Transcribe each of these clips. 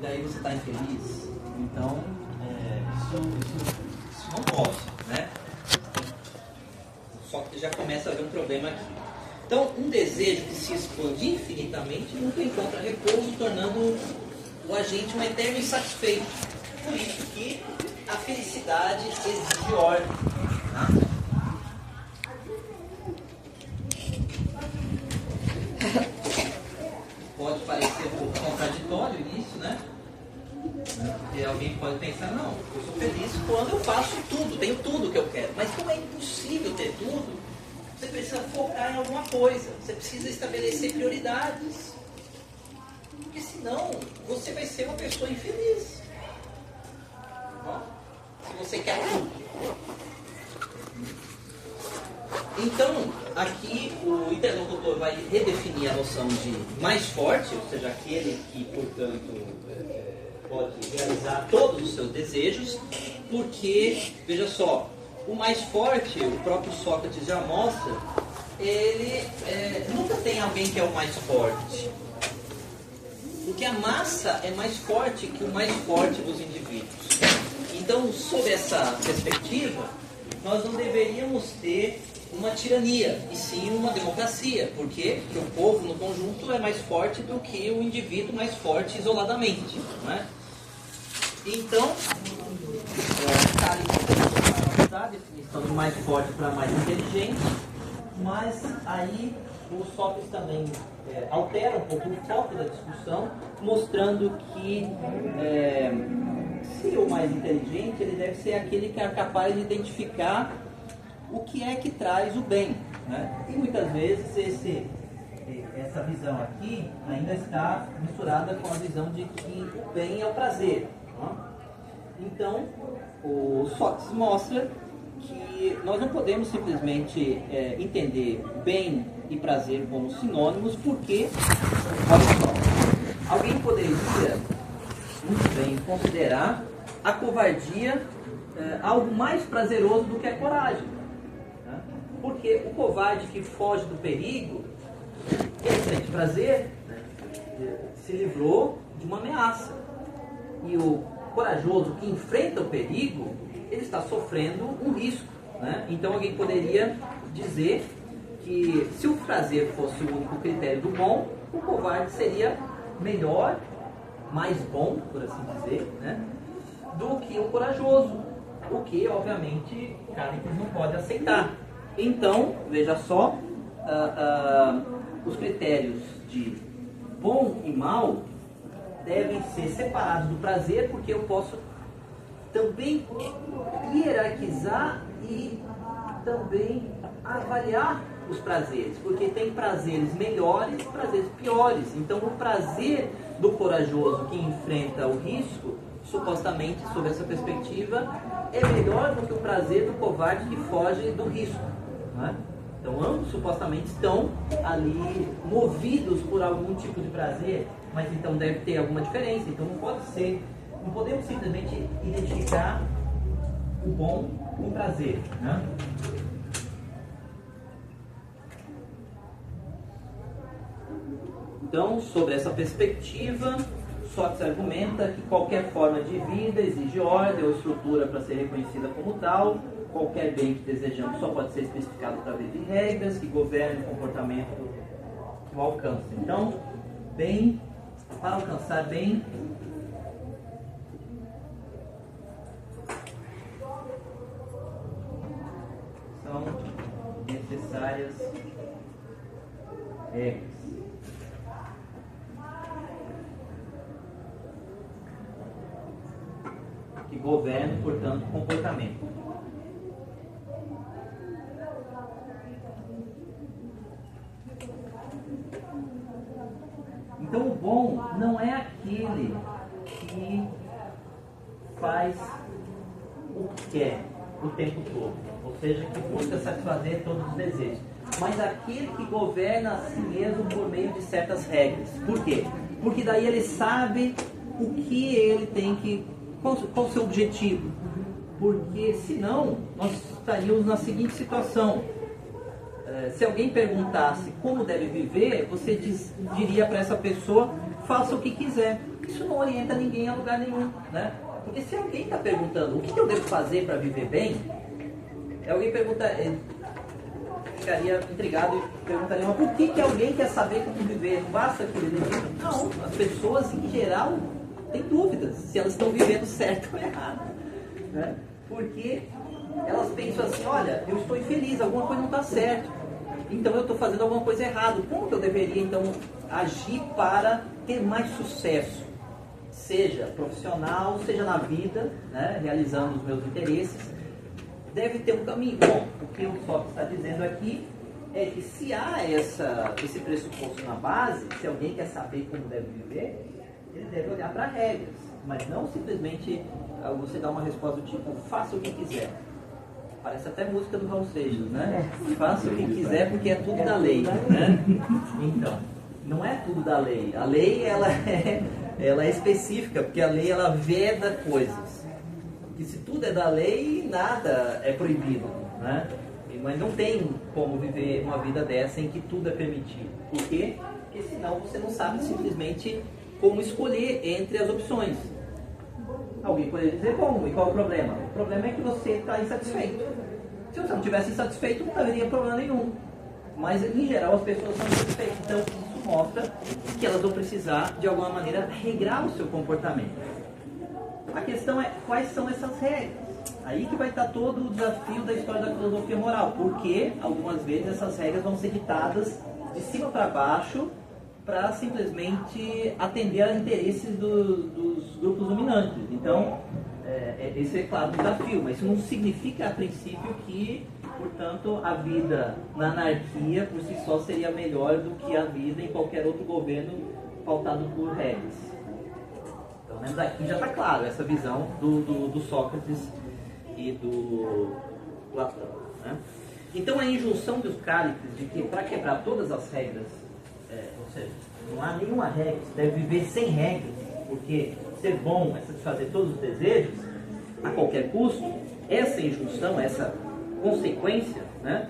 daí você está infeliz. Então, isso não pode, né? Só que já começa a haver um problema aqui. Então, um desejo que se expande infinitamente nunca encontra repouso, tornando o agente um eterno insatisfeito. Por isso que a felicidade exige ordem. Tá? Pode parecer um pouco contraditório isso, né? Porque alguém pode pensar, não, eu sou feliz quando eu faço tudo, tenho tudo que eu quero. Mas como é impossível ter tudo, você precisa focar em alguma coisa. Você precisa estabelecer prioridades. Porque senão, você vai ser uma pessoa infeliz. Se você quer tudo. Então, aqui o interlocutor vai redefinir a noção de mais forte, ou seja, aquele que, portanto, pode realizar todos os seus desejos, porque, veja só, o mais forte, o próprio Sócrates já mostra, ele nunca tem alguém que é o mais forte. Porque a massa é mais forte que o mais forte dos indivíduos. Então, sob essa perspectiva, nós não deveríamos ter uma tirania, e sim uma democracia. Por quê? Porque o povo, no conjunto, é mais forte do que o indivíduo mais forte isoladamente. Não é? Então, a definição de mais forte para mais inteligente, mas aí o Sócrates também altera um pouco o foco da discussão, mostrando que se o mais inteligente, ele deve ser aquele que é capaz de identificar o que é que traz o bem. Né? E muitas vezes essa visão aqui ainda está misturada com a visão de que o bem é o prazer. Né? Então, o Sócrates mostra que nós não podemos simplesmente entender bem e prazer como sinônimos, porque, olha só, alguém poderia muito bem considerar a covardia algo mais prazeroso do que a coragem. Né? Porque o covarde que foge do perigo, ele sente prazer, né? Se livrou de uma ameaça. E o corajoso que enfrenta o perigo, ele está sofrendo um risco. Né? Então alguém poderia dizer que se o prazer fosse o único critério do bom, o covarde seria melhor, mais bom, por assim dizer, né? Do que o corajoso, o que obviamente Cálices não pode aceitar. Então, veja só, os critérios de bom e mal devem ser separados do prazer, porque eu posso também hierarquizar e também avaliar os prazeres, porque tem prazeres melhores e prazeres piores. Então o prazer do corajoso que enfrenta o risco, supostamente, sob essa perspectiva, é melhor do que o prazer do covarde que foge do risco. Não é? Então ambos supostamente estão ali movidos por algum tipo de prazer, mas então deve ter alguma diferença. Então não podemos simplesmente identificar o bom com o prazer. Né? Então, sobre essa perspectiva, Sócrates argumenta que qualquer forma de vida exige ordem ou estrutura para ser reconhecida como tal. Qualquer bem que desejamos só pode ser especificado através de regras que governem o comportamento que o alcança. Então, bem, para alcançar bem, são necessárias regras. Que governam, portanto, o comportamento. Então, o bom não é aquele que faz o que quer o tempo todo, ou seja, que busca satisfazer todos os desejos, mas aquele que governa a si mesmo por meio de certas regras. Por quê? Porque daí ele sabe o que ele tem que... Qual o seu objetivo? Porque senão nós estaríamos na seguinte situação. Se alguém perguntasse como deve viver, você diria para essa pessoa: faça o que quiser. Isso não orienta ninguém a lugar nenhum, né? Porque se alguém está perguntando o que eu devo fazer para viver bem, alguém pergunta, ficaria intrigado e perguntaria, mas por que alguém quer saber como viver? Não basta que ele diga. Não, as pessoas em geral têm dúvidas se elas estão vivendo certo ou errado, né? Porque elas pensam assim, olha, eu estou infeliz, alguma coisa não está certo, então eu estou fazendo alguma coisa errada. Como que eu deveria então agir para ter mais sucesso? Seja profissional, seja na vida, né, realizando os meus interesses, deve ter um caminho. Bom, o que o Sócrates está dizendo aqui é que se há esse pressuposto na base, se alguém quer saber como deve viver, ele deve olhar para regras, mas não simplesmente você dar uma resposta do tipo, faça o que quiser. Parece até música do Raul Seixas, né? Faça o que quiser porque é tudo da lei, né? Então, não é tudo da lei. A lei, ela é específica, porque a lei, ela veda coisas. E se tudo é da lei, nada é proibido, né? Mas não tem como viver uma vida dessa em que tudo é permitido. Por quê? Porque senão você não sabe simplesmente como escolher entre as opções. Alguém poderia dizer, bom, e qual é o problema? O problema é que você está insatisfeito. Se você não estivesse insatisfeito, não haveria problema nenhum. Mas, em geral, as pessoas são insatisfeitas. Então, isso mostra que elas vão precisar, de alguma maneira, regrar o seu comportamento. A questão é, quais são essas regras? Aí que vai estar todo o desafio da história da filosofia moral. Porque, algumas vezes, essas regras vão ser ditadas de cima para baixo para simplesmente atender a interesses dos grupos dominantes. Então, esse é, claro, um desafio, mas isso não significa, a princípio, que, portanto, a vida na anarquia, por si só, seria melhor do que a vida em qualquer outro governo pautado por regras. Pelo menos aqui já está claro essa visão do Sócrates e do Platão, né? Então, a injunção dos Cálices de que, para quebrar todas as regras, ou seja, não há nenhuma regra, você deve viver sem regras, porque ser bom é satisfazer todos os desejos a qualquer custo. Essa injunção, essa consequência, né,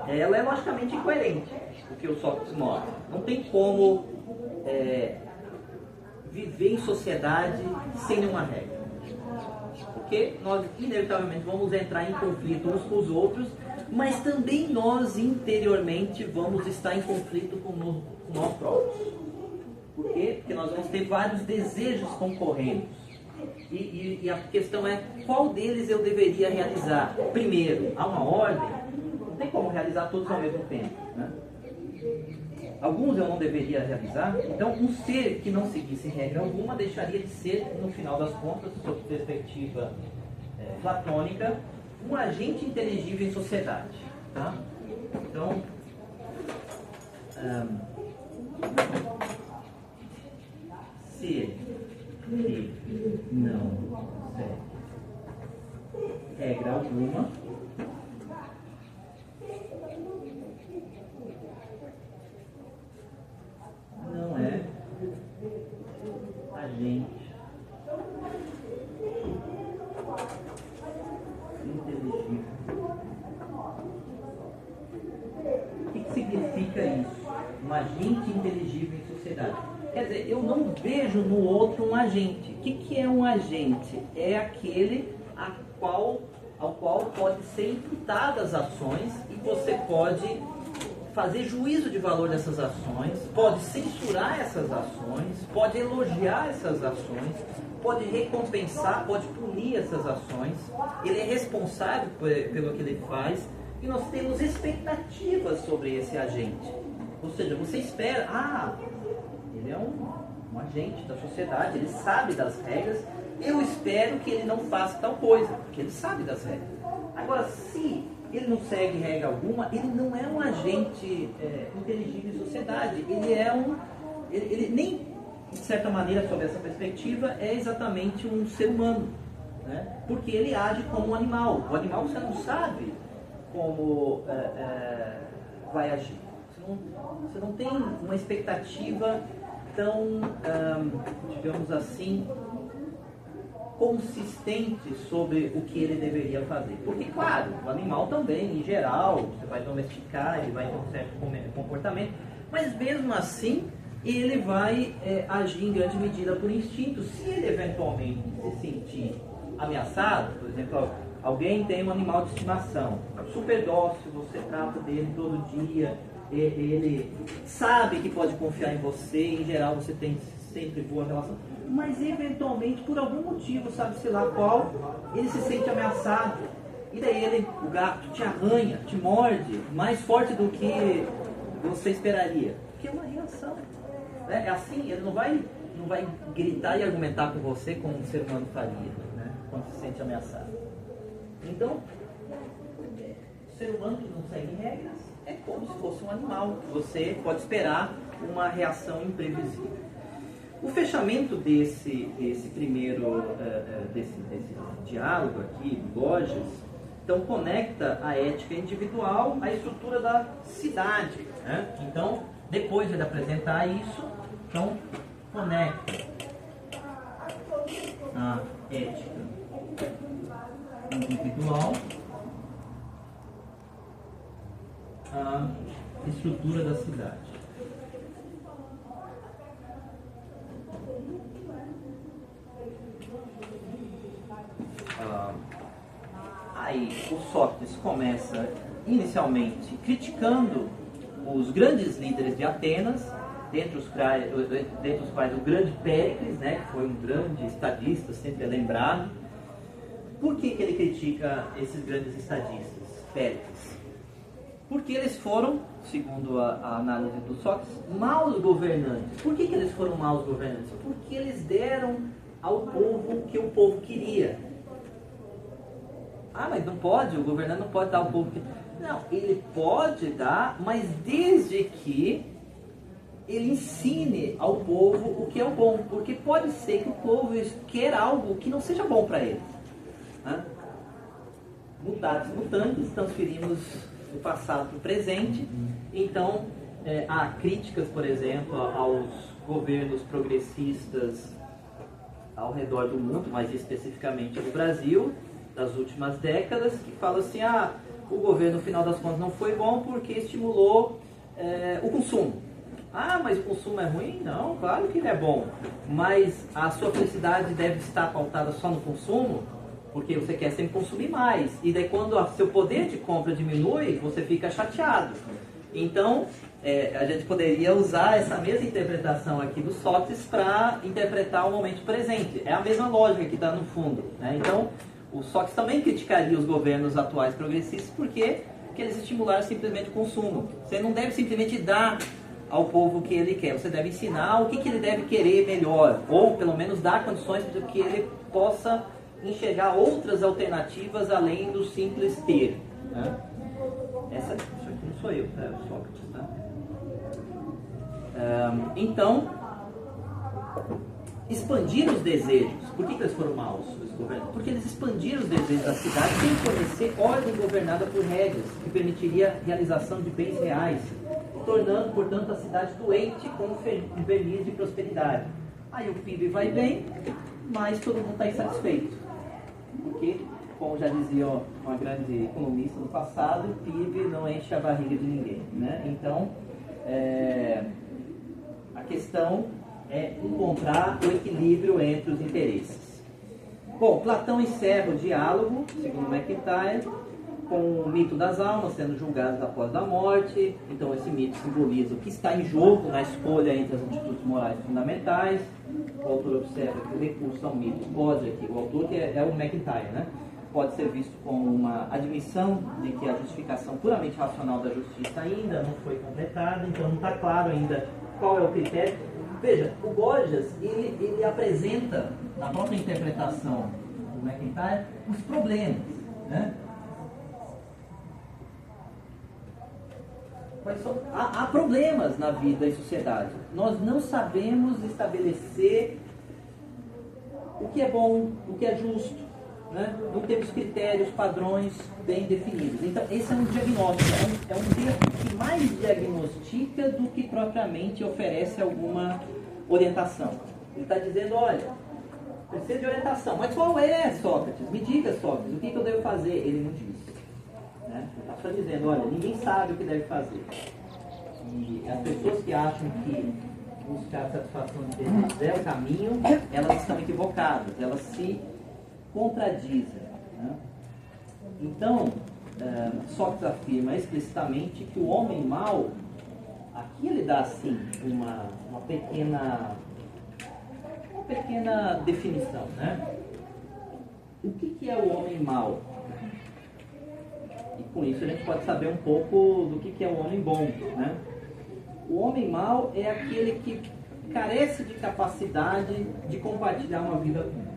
ela é logicamente incoerente, o que o Sócrates mostra. Não tem como viver em sociedade sem nenhuma regra, porque nós inevitavelmente vamos entrar em conflito uns com os outros, mas também nós interiormente vamos estar em conflito com nós próprios. Por quê? Porque nós vamos ter vários desejos concorrendo. E a questão é, qual deles eu deveria realizar? Primeiro, há uma ordem, não tem como realizar todos ao mesmo tempo, né? Alguns eu não deveria realizar, então um ser que não seguisse regra alguma deixaria de ser, no final das contas, sob perspectiva platônica, um agente inteligível em sociedade, tá? Então, se ele não segue regra alguma, não é agente inteligível. O que significa isso? Um agente inteligível em sociedade. Quer dizer, eu não vejo no outro um agente. O que é um agente? É aquele ao qual pode ser imputadas ações e você pode fazer juízo de valor dessas ações, pode censurar essas ações, pode elogiar essas ações, pode recompensar, pode punir essas ações. Ele é responsável pelo que ele faz e nós temos expectativas sobre esse agente. Ou seja, você espera, ele é um agente da sociedade, ele sabe das regras, eu espero que ele não faça tal coisa, porque ele sabe das regras. Agora, se ele não segue regra alguma, ele não é um agente inteligível em sociedade, ele nem, de certa maneira, sob essa perspectiva, é exatamente um ser humano, né? Porque ele age como um animal. O animal você não sabe como vai agir. Você não tem uma expectativa tão, digamos assim, consistente sobre o que ele deveria fazer. Porque, claro, o animal também, em geral, você vai domesticar, ele vai ter um certo comportamento, mas mesmo assim, ele vai agir em grande medida por instinto. Se ele eventualmente se sentir ameaçado, por exemplo, alguém tem um animal de estimação, super dócil, você trata dele todo dia, ele sabe que pode confiar em você, em geral você tem sempre boa relação, mas eventualmente, por algum motivo, sabe-se lá qual, ele se sente ameaçado. E daí o gato te arranha, te morde, mais forte do que você esperaria. Que é uma reação. Né? É assim, ele não vai gritar e argumentar com você como um ser humano faria, né? Quando se sente ameaçado. Então, o ser humano que não segue regras é como se fosse um animal. Você pode esperar uma reação imprevisível. O fechamento desse primeiro desse diálogo aqui, do Gorgias, então conecta a ética individual à estrutura da cidade. Né? Então, depois de ele apresentar isso, então conecta a ética individual à estrutura da cidade. Aí o Sócrates começa inicialmente criticando os grandes líderes de Atenas, dentre os quais o grande Péricles, né, que foi um grande estadista, sempre é lembrado. Por que ele critica esses grandes estadistas, Péricles? Porque eles foram, segundo a análise do Sócrates, maus governantes. Por que eles foram maus governantes? Porque eles deram ao povo o que o povo queria. Ah, mas não pode, o governante não pode dar ao povo o que... Não, ele pode dar, mas desde que ele ensine ao povo o que é o bom. Porque pode ser que o povo queira algo que não seja bom para ele. Mutatis mutandis, transferimos do passado para o presente. Então, há críticas, por exemplo, aos governos progressistas ao redor do mundo, mais especificamente no Brasil, das últimas décadas, que falam assim, o governo, no final das contas, não foi bom porque estimulou o consumo. Ah, mas o consumo é ruim? Não, claro que ele é bom. Mas a sua felicidade deve estar pautada só no consumo, porque você quer sempre consumir mais. E daí quando o seu poder de compra diminui, você fica chateado. Então, a gente poderia usar essa mesma interpretação aqui do Sócrates para interpretar o momento presente. É a mesma lógica que está no fundo. Né? Então, o Sócrates também criticaria os governos atuais progressistas porque eles estimularam simplesmente o consumo. Você não deve simplesmente dar ao povo o que ele quer. Você deve ensinar o que ele deve querer melhor. Ou, pelo menos, dar condições para que ele possa enxergar outras alternativas além do simples ter. Né? Isso aqui não sou eu, é o Sócrates. Tá? Então, expandir os desejos. Por que eles foram maus, os governantes? Porque eles expandiram os desejos da cidade sem fornecer ordem governada por regras, que permitiria a realização de bens reais, tornando, portanto, a cidade doente com um verniz de prosperidade. Aí o PIB vai bem, mas todo mundo está insatisfeito. Porque, como já dizia uma grande economista no passado, o PIB não enche a barriga de ninguém. Né? Então, a questão é encontrar o equilíbrio entre os interesses. Bom, Platão encerra o diálogo, segundo MacIntyre, com o mito das almas sendo julgadas após a morte. Então esse mito simboliza o que está em jogo na escolha entre as atitudes morais fundamentais. O autor observa que o recurso ao mito pode, aqui, o autor que é o MacIntyre, né? Pode ser visto como uma admissão de que a justificação puramente racional da justiça ainda não foi completada, então não está claro ainda qual é o critério. Veja, o Gorgias, ele apresenta, na própria interpretação do MacIntyre, os problemas. Né? Há problemas na vida e sociedade. Nós não sabemos estabelecer o que é bom, o que é justo. Né? Não temos critérios, padrões bem definidos. Então, esse é um diagnóstico, é um texto que mais diagnostica do que propriamente oferece alguma orientação. Ele está dizendo, olha, precisa de orientação. Mas qual é, Sócrates? Me diga, Sócrates, o que eu devo fazer? Ele não diz. Né? Ele está só dizendo, olha, ninguém sabe o que deve fazer. E as pessoas que acham que buscar a satisfação de desejos é o caminho, elas estão equivocadas, elas se contradizem. Né? Então, Sócrates afirma explicitamente que o homem mau, aqui ele dá assim uma pequena definição, né? O que é o homem mau? E com isso a gente pode saber um pouco do que é o homem bom, né? O homem mau é aquele que carece de capacidade de compartilhar uma vida comum.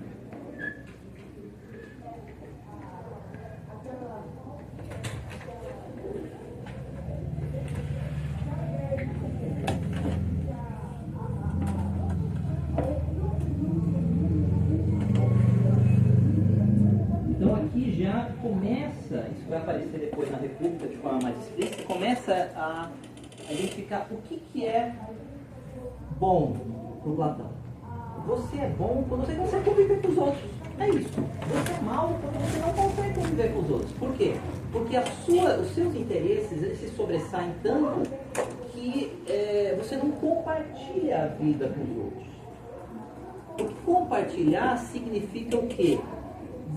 Então aqui já começa, isso vai aparecer depois na República de forma mais explícita, começa a identificar o que é bom para o Platão. Você é bom quando você consegue conviver com os outros. É isso. Você é mau quando você não consegue conviver com os outros. Por quê? Porque os seus interesses eles se sobressaem tanto que você não compartilha a vida com os outros. Porque compartilhar significa o quê?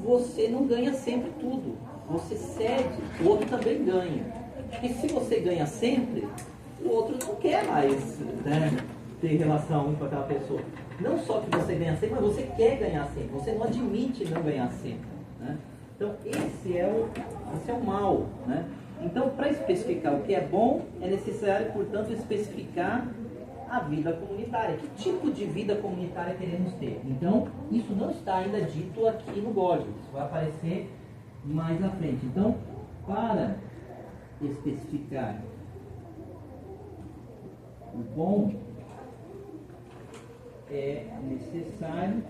Você não ganha sempre tudo. Você cede, o outro também ganha. E se você ganha sempre, o outro não quer mais, né, ter relação com aquela pessoa. Não só que você ganha sempre, mas você quer ganhar sempre. Você não admite não ganhar sempre. Né? Então, esse é o mal. Né? Então, para especificar o que é bom, é necessário, portanto, especificar a vida comunitária. Que tipo de vida comunitária queremos ter? Então, isso não está ainda dito aqui no Gorgias. Isso vai aparecer mais à frente. Então, para especificar o bom, é necessário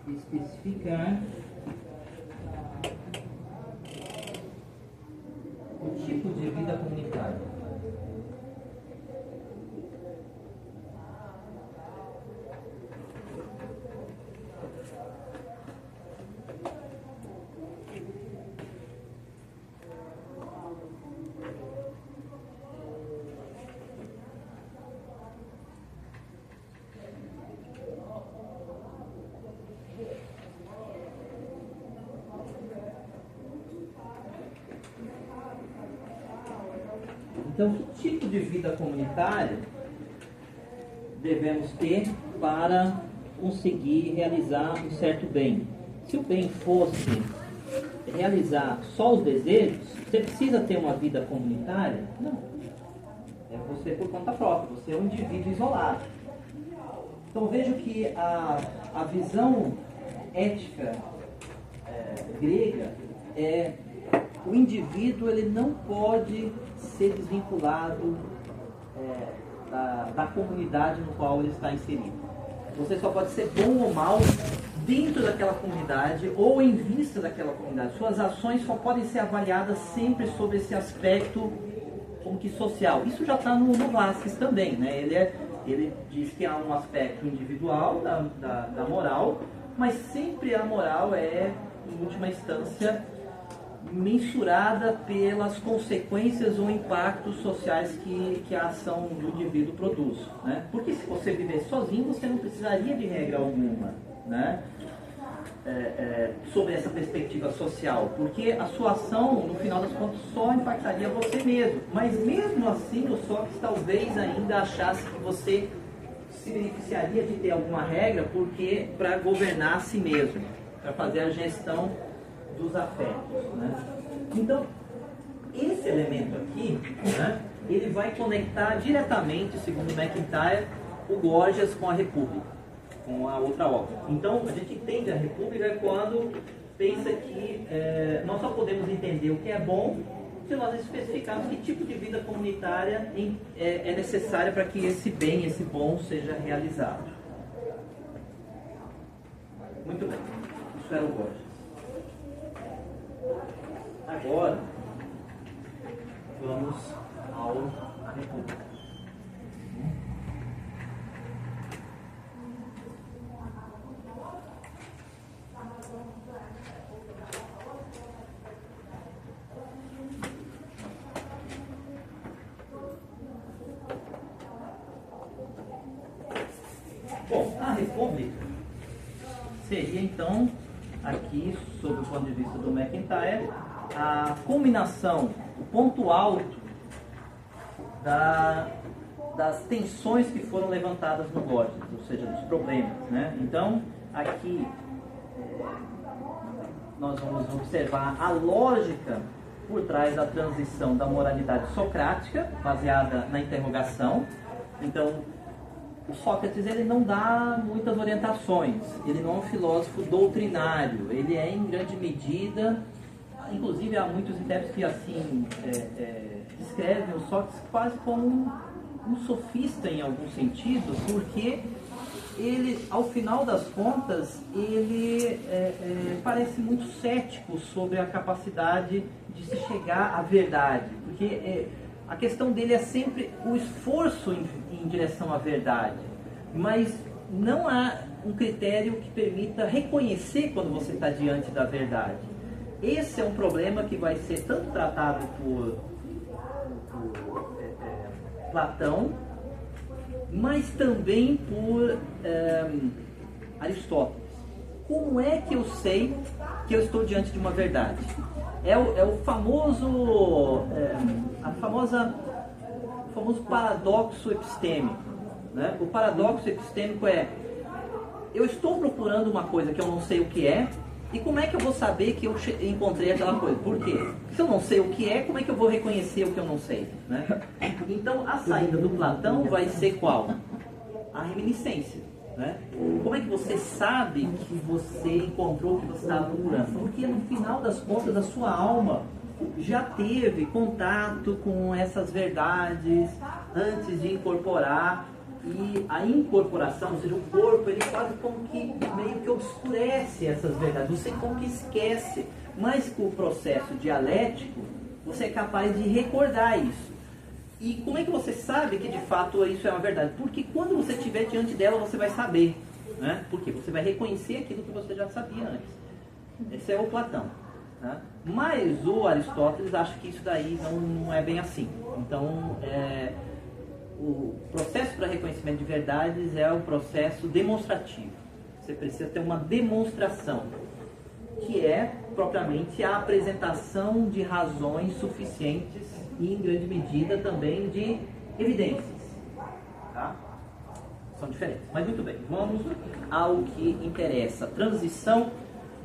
especificar o tipo de vida comunitária. Então, que tipo de vida comunitária devemos ter para conseguir realizar um certo bem? Se o bem fosse realizar só os desejos, você precisa ter uma vida comunitária? Não. É você por conta própria, você é um indivíduo isolado. Então, vejo que a visão ética grega é o indivíduo ele não pode ser desvinculado da comunidade no qual ele está inserido. Você só pode ser bom ou mal dentro daquela comunidade ou em vista daquela comunidade. Suas ações só podem ser avaliadas sempre sobre esse aspecto como que social. Isso já está no Vasquez também, né? Ele diz que há um aspecto individual da moral, mas sempre a moral é, em última instância, mensurada pelas consequências ou impactos sociais que a ação do indivíduo produz. Né? Porque se você viver sozinho, você não precisaria de regra alguma, né? Sobre essa perspectiva social, porque a sua ação, no final das contas, só impactaria você mesmo. Mas mesmo assim, o Sócrates talvez ainda achasse que você se beneficiaria de ter alguma regra porque para governar a si mesmo, para fazer a gestão dos afetos. Né? Então, esse elemento aqui, né, ele vai conectar diretamente, segundo MacIntyre, o Gorgias com a República, com a outra obra. Então, a gente entende a República quando pensa que nós só podemos entender o que é bom se nós especificarmos que tipo de vida comunitária é necessária para que esse bem, esse bom, seja realizado. Muito bem. Isso era o Gorgias. Agora, vamos ao República. Bom, a república seria então, aqui, sob o ponto de vista do MacIntyre, a culminação, o ponto alto das tensões que foram levantadas no Gorgias, ou seja, dos problemas, né? Então, aqui nós vamos observar a lógica por trás da transição da moralidade socrática, baseada na interrogação. Então, o Sócrates ele não dá muitas orientações, ele não é um filósofo doutrinário, ele é em grande medida, inclusive há muitos intérpretes que assim descrevem o Sócrates quase como um sofista em algum sentido, porque ele, ao final das contas, ele parece muito cético sobre a capacidade de se chegar à verdade, porque a questão dele é sempre o esforço em direção à verdade, mas não há um critério que permita reconhecer quando você está diante da verdade. Esse é um problema que vai ser tanto tratado por Platão, mas também por Aristóteles. Como é que eu sei que eu estou diante de uma verdade? É o famoso, o famoso paradoxo epistêmico, né? O paradoxo epistêmico é: eu estou procurando uma coisa que eu não sei o que é, e como é que eu vou saber que eu encontrei aquela coisa? Por quê? Se eu não sei o que é, como é que eu vou reconhecer o que eu não sei, né? Então, a saída do Platão vai ser qual? A reminiscência, né? Como é que você sabe que você encontrou o que você estava procurando? Porque no final das contas a sua alma já teve contato com essas verdades antes de incorporar, e a incorporação, ou seja, o corpo, ele quase como que meio que obscurece essas verdades, você como que esquece, mas com o processo dialético você é capaz de recordar isso. E como é que você sabe que de fato isso é uma verdade? Porque quando você estiver diante dela, você vai saber, né? Porque você vai reconhecer aquilo que você já sabia antes. Esse é o Platão, né? Mas o Aristóteles acha que isso daí não é bem assim. Então, o processo para reconhecimento de verdades é o processo demonstrativo. Você precisa ter uma demonstração, que é propriamente a apresentação de razões suficientes e, em grande medida, também de evidências. Tá? São diferentes. Mas muito bem, vamos ao que interessa. Transição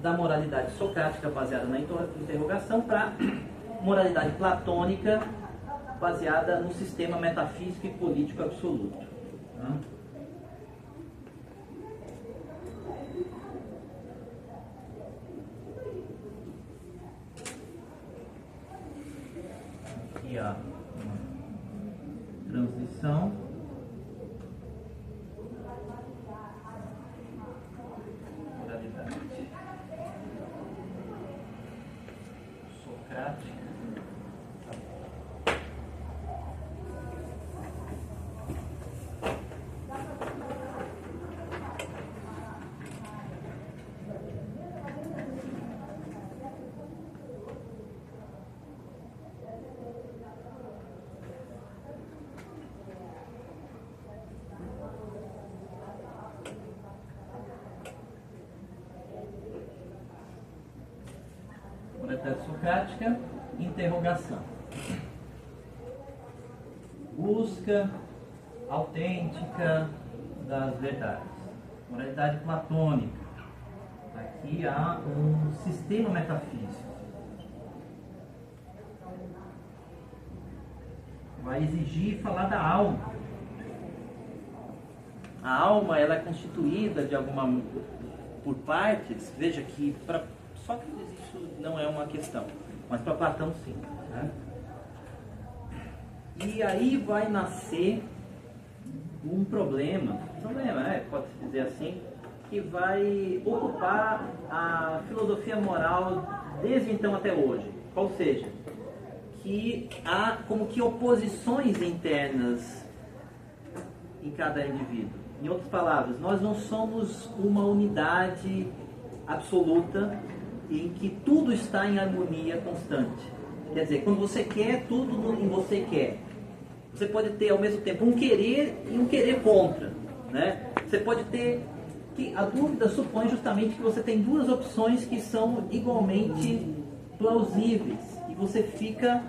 da moralidade socrática baseada na interrogação para moralidade platônica baseada no sistema metafísico e político absoluto. Tá? Aqui a transição. Moralidade socrática. Moralidade socrática, interrogação. Busca autêntica das verdades. Moralidade platônica. Aqui há um sistema metafísico. Vai exigir falar da alma. A alma ela é constituída de alguma por partes. Veja que para Sócrates isso não é uma questão, mas para Platão sim, né? E aí vai nascer um problema, pode-se dizer assim, que vai ocupar a filosofia moral desde então até hoje. Ou seja, que há como que oposições internas em cada indivíduo. Em outras palavras, nós não somos uma unidade absoluta em que tudo está em harmonia constante. Quer dizer, quando você quer, tudo em você quer. Você pode ter ao mesmo tempo um querer e um querer contra. né? Você pode ter que a dúvida supõe justamente que você tem duas opções que são igualmente plausíveis e você fica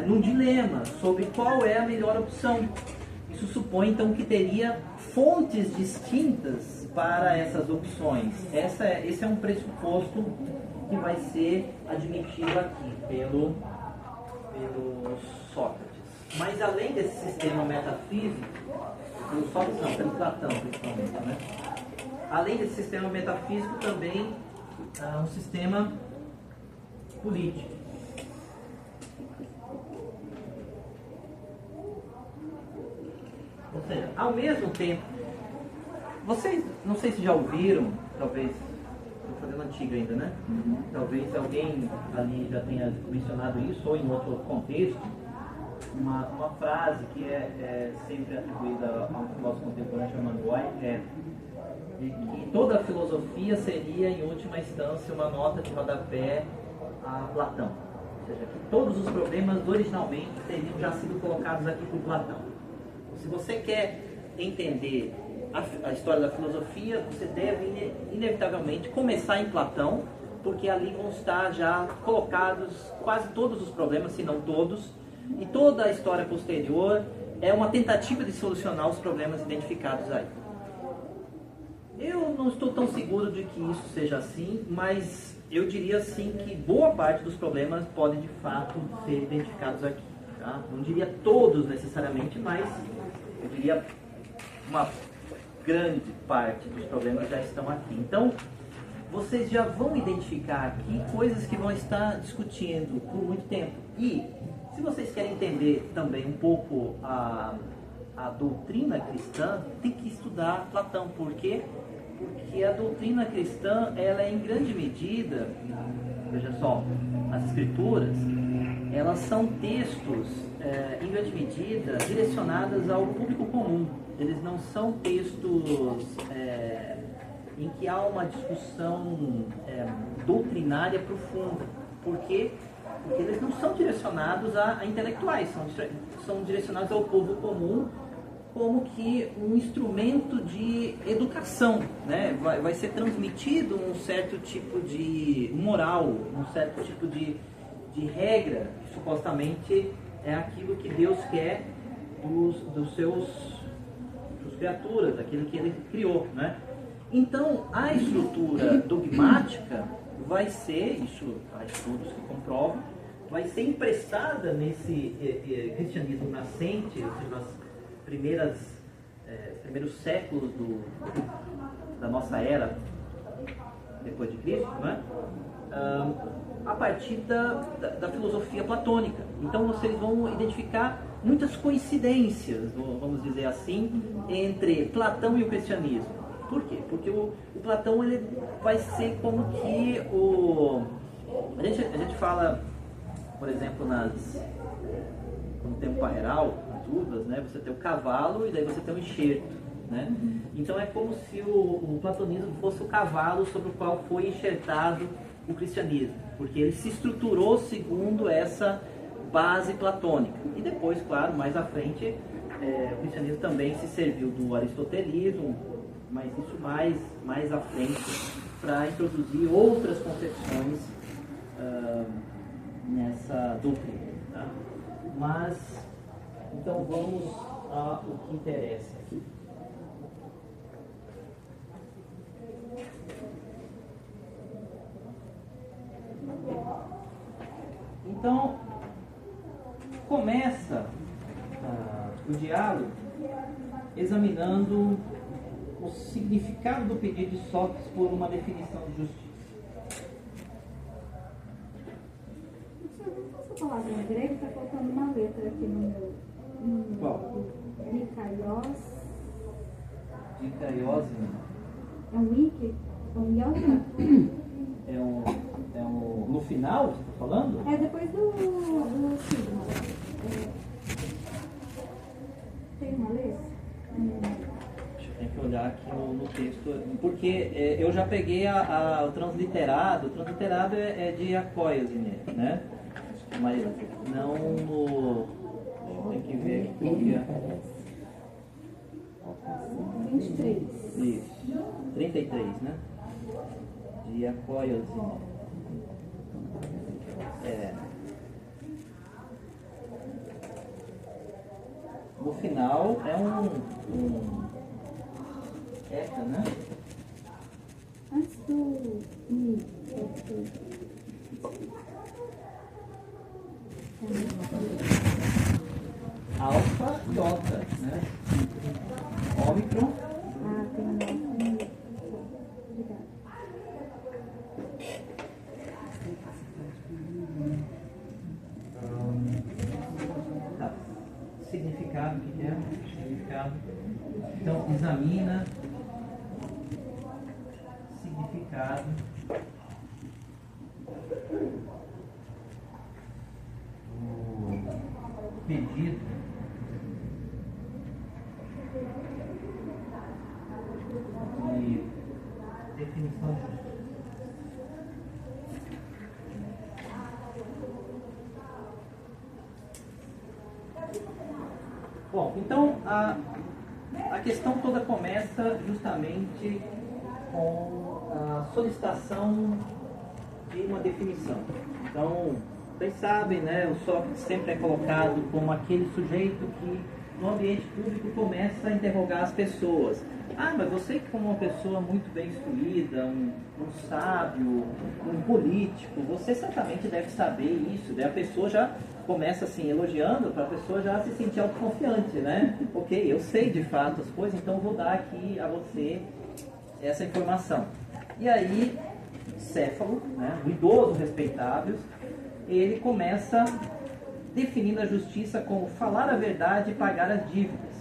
num dilema sobre qual é a melhor opção. Isso supõe então que teria fontes distintas para essas opções. Esse é um pressuposto que vai ser admitido aqui pelo Sócrates. Mas além desse sistema metafísico, pelo Sócrates não, pelo Platão principalmente, né? Além desse sistema metafísico também há um sistema político. Ou seja, ao mesmo tempo, vocês, não sei se já ouviram, talvez, estou fazendo antiga ainda, né? Talvez alguém ali já tenha mencionado isso, ou em outro contexto, uma frase que é sempre atribuída a um filósofo contemporâneo chamado Whitehead, de que toda a filosofia seria, em última instância, uma nota de rodapé a Platão. Ou seja, que todos os problemas originalmente teriam já sido colocados aqui por Platão. Se você quer entender a história da filosofia, você deve inevitavelmente começar em Platão, porque ali vão estar já colocados quase todos os problemas, se não todos, e toda a história posterior é uma tentativa de solucionar os problemas identificados aí. Eu não estou tão seguro de que isso seja assim, mas eu diria sim que boa parte dos problemas podem de fato ser identificados aqui. Tá? Não diria todos necessariamente, mas eu diria uma grande parte dos problemas já estão aqui. Então, vocês já vão identificar aqui coisas que vão estar discutindo por muito tempo. E, se vocês querem entender também um pouco a doutrina cristã, tem que estudar Platão. Por quê? Porque a doutrina cristã, ela é em grande medida, veja só, as escrituras, elas são textos, em grande medida, direcionadas ao público comum. Eles não são textos em que há uma discussão doutrinária profunda. Por quê? Porque eles não são direcionados a intelectuais, são direcionados ao povo comum como que um instrumento de educação, né? Vai ser transmitido um certo tipo de moral, um certo tipo de regra, que supostamente é aquilo que Deus quer dos seus criaturas, daquilo que Ele criou, né? Então, a estrutura dogmática vai ser, isso há estudos que comprovam, vai ser emprestada nesse cristianismo nascente, ou seja, nas primeiros séculos da nossa era depois de Cristo, né? A partir da filosofia platônica. Então vocês vão identificar muitas coincidências, vamos dizer assim, entre Platão e o cristianismo. Por quê? Porque o Platão ele vai ser como que a gente fala, por exemplo, no tempo parreiral, nas uvas, né, você tem o cavalo e daí você tem o enxerto, né? Então é como se o platonismo fosse o cavalo sobre o qual foi enxertado o cristianismo, porque ele se estruturou segundo essa base platônica. E depois, claro, mais à frente, o cristianismo também se serviu do aristotelismo, mas isso mais à frente, para introduzir outras concepções nessa doutrina. Tá? Mas, então vamos ao que interessa aqui. Então, começa o diálogo examinando o significado do pedido de Sócrates por uma definição de justiça. Essa palavra em grego está faltando uma letra aqui no meu. Qual? Dikaios. Dikaios. É um wiki? É um iota? No final, você está falando? É depois do sigma. Tem uma letra? Tem que olhar aqui no texto, porque eu já peguei o transliterado. O transliterado é de Akoiosine, né? Mas não no... Tem que ver aqui qual que é. 23. Isso. 33, né? De Aquoiosine. No final é um ECA, né? Antes do I, Alfa e Ota, né? Ômicron. Ah, tem um nome. Obrigada. Tá. Significado, o que é? Significado. Então, examina. Significado. O pedido. De definição justa. Bom, então a questão toda começa justamente com a solicitação de uma definição. Então, vocês sabem, né, o Sócrates sempre é colocado como aquele sujeito que no ambiente público começa a interrogar as pessoas. Ah, mas você que como uma pessoa muito bem instruída, um sábio, um político, você certamente deve saber isso. Daí a pessoa já começa assim, elogiando, para a pessoa já se sentir autoconfiante, né? Ok, eu sei de fato as coisas, então eu vou dar aqui a você essa informação. E aí, Céfalo, né, o idoso respeitável, ele começa definindo a justiça como falar a verdade e pagar as dívidas.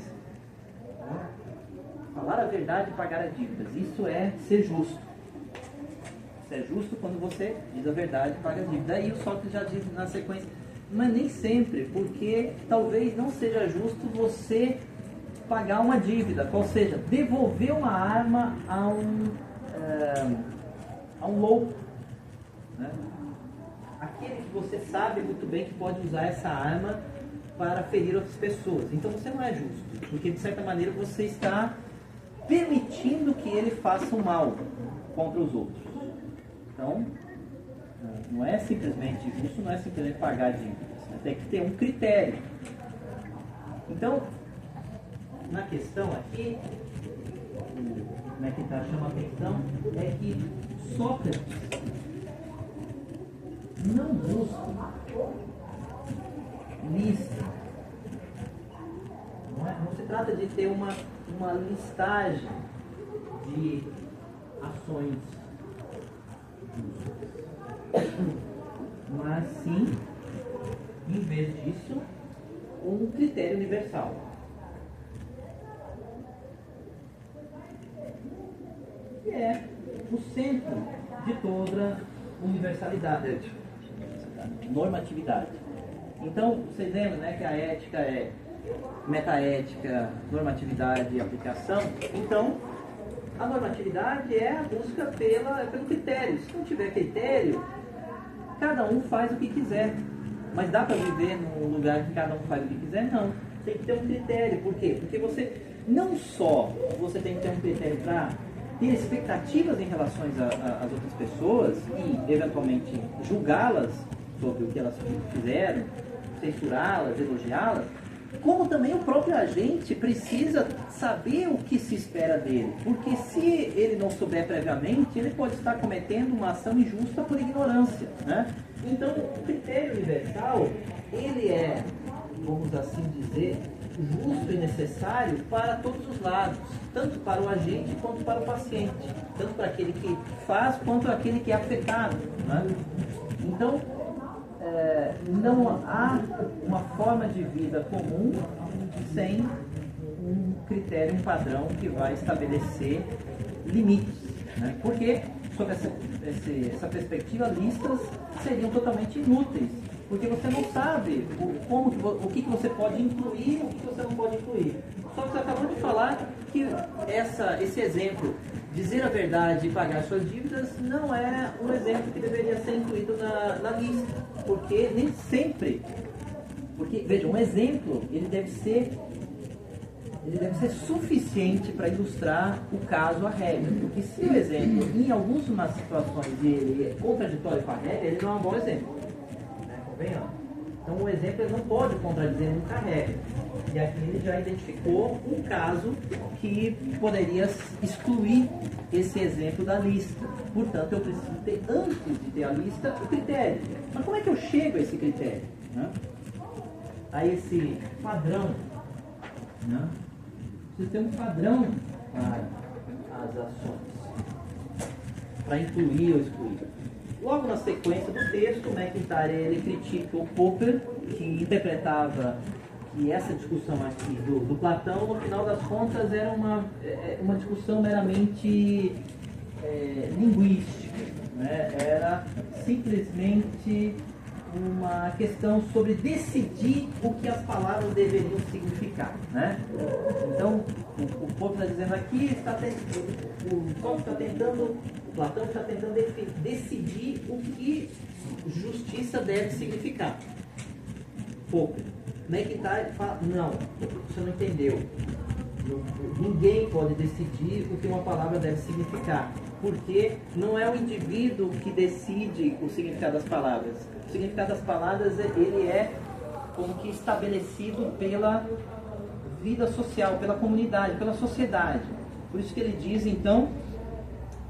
Falar a verdade e pagar as dívidas. Isso é ser justo. Isso é justo quando você diz a verdade e paga as dívidas. Aí o Sócrates já diz na sequência, mas nem sempre, porque talvez não seja justo você pagar uma dívida, ou seja, devolver uma arma a um louco, né? Aquele que você sabe muito bem que pode usar essa arma para ferir outras pessoas. Então você não é justo, porque de certa maneira você está permitindo que ele faça o mal contra os outros. Então, não é simplesmente justo, não é simplesmente pagar dívidas, né? Tem que ter um critério. Então, na questão aqui, o McIntyre chama a atenção, é que Sócrates não busca lista. Não se trata de ter uma listagem de ações justas, mas sim, em vez disso, um critério universal. Que é o centro de toda universalidade, normatividade. Então, vocês lembram, né, que a ética é metaética, normatividade e aplicação? Então, a normatividade é a busca pelo critério. Se não tiver critério, cada um faz o que quiser. Mas dá para viver num lugar que cada um faz o que quiser? Não. Tem que ter um critério. Por quê? Porque você não só você tem que ter um critério para ter expectativas em relação às outras pessoas e, eventualmente, julgá-las sobre o que elas fizeram, censurá-las, elogiá-las, como também o próprio agente precisa saber o que se espera dele. Porque se ele não souber previamente, ele pode estar cometendo uma ação injusta por ignorância, né? Então, o critério universal, ele é, vamos assim dizer, justo e necessário para todos os lados, tanto para o agente quanto para o paciente, tanto para aquele que faz quanto para aquele que é afetado, né? Então, não há uma forma de vida comum sem um critério, um padrão que vai estabelecer limites, né? Porque, sob essa perspectiva, listas seriam totalmente inúteis, porque você não sabe o que você pode incluir e o que você não pode incluir. Só que você acabou de falar que esse exemplo, dizer a verdade e pagar suas dívidas, não é um exemplo que deveria ser incluído na lista, porque nem sempre, porque, veja, um exemplo, ele deve ser ele deve ser suficiente para ilustrar o caso, a regra. Porque se o exemplo, em algumas situações, ele é contraditório com a regra, ele não é um bom exemplo. Né? Convenhamos. Então o exemplo ele não pode contradizer nunca a regra. E aqui ele já identificou um caso que poderia excluir esse exemplo da lista. Portanto, eu preciso ter, antes de ter a lista, o critério. Mas como é que eu chego a esse critério? Né? A esse padrão. Né? Preciso ter um padrão para as ações, para incluir ou excluir. Logo na sequência do texto, o McIntyre ele critica o Popper, que interpretava que essa discussão aqui do Platão, no final das contas, era uma discussão meramente linguística. Né? Era simplesmente uma questão sobre decidir o que as palavras deveriam significar. Né? Então, o Popper está dizendo aqui, o Platão está tentando decidir o que justiça deve significar. Popper. McIntyre fala, não, você não entendeu. Ninguém pode decidir o que uma palavra deve significar, porque não é o indivíduo que decide o significado das palavras. O significado das palavras ele é como que estabelecido pela vida social, pela comunidade, pela sociedade. Por isso que ele diz, então,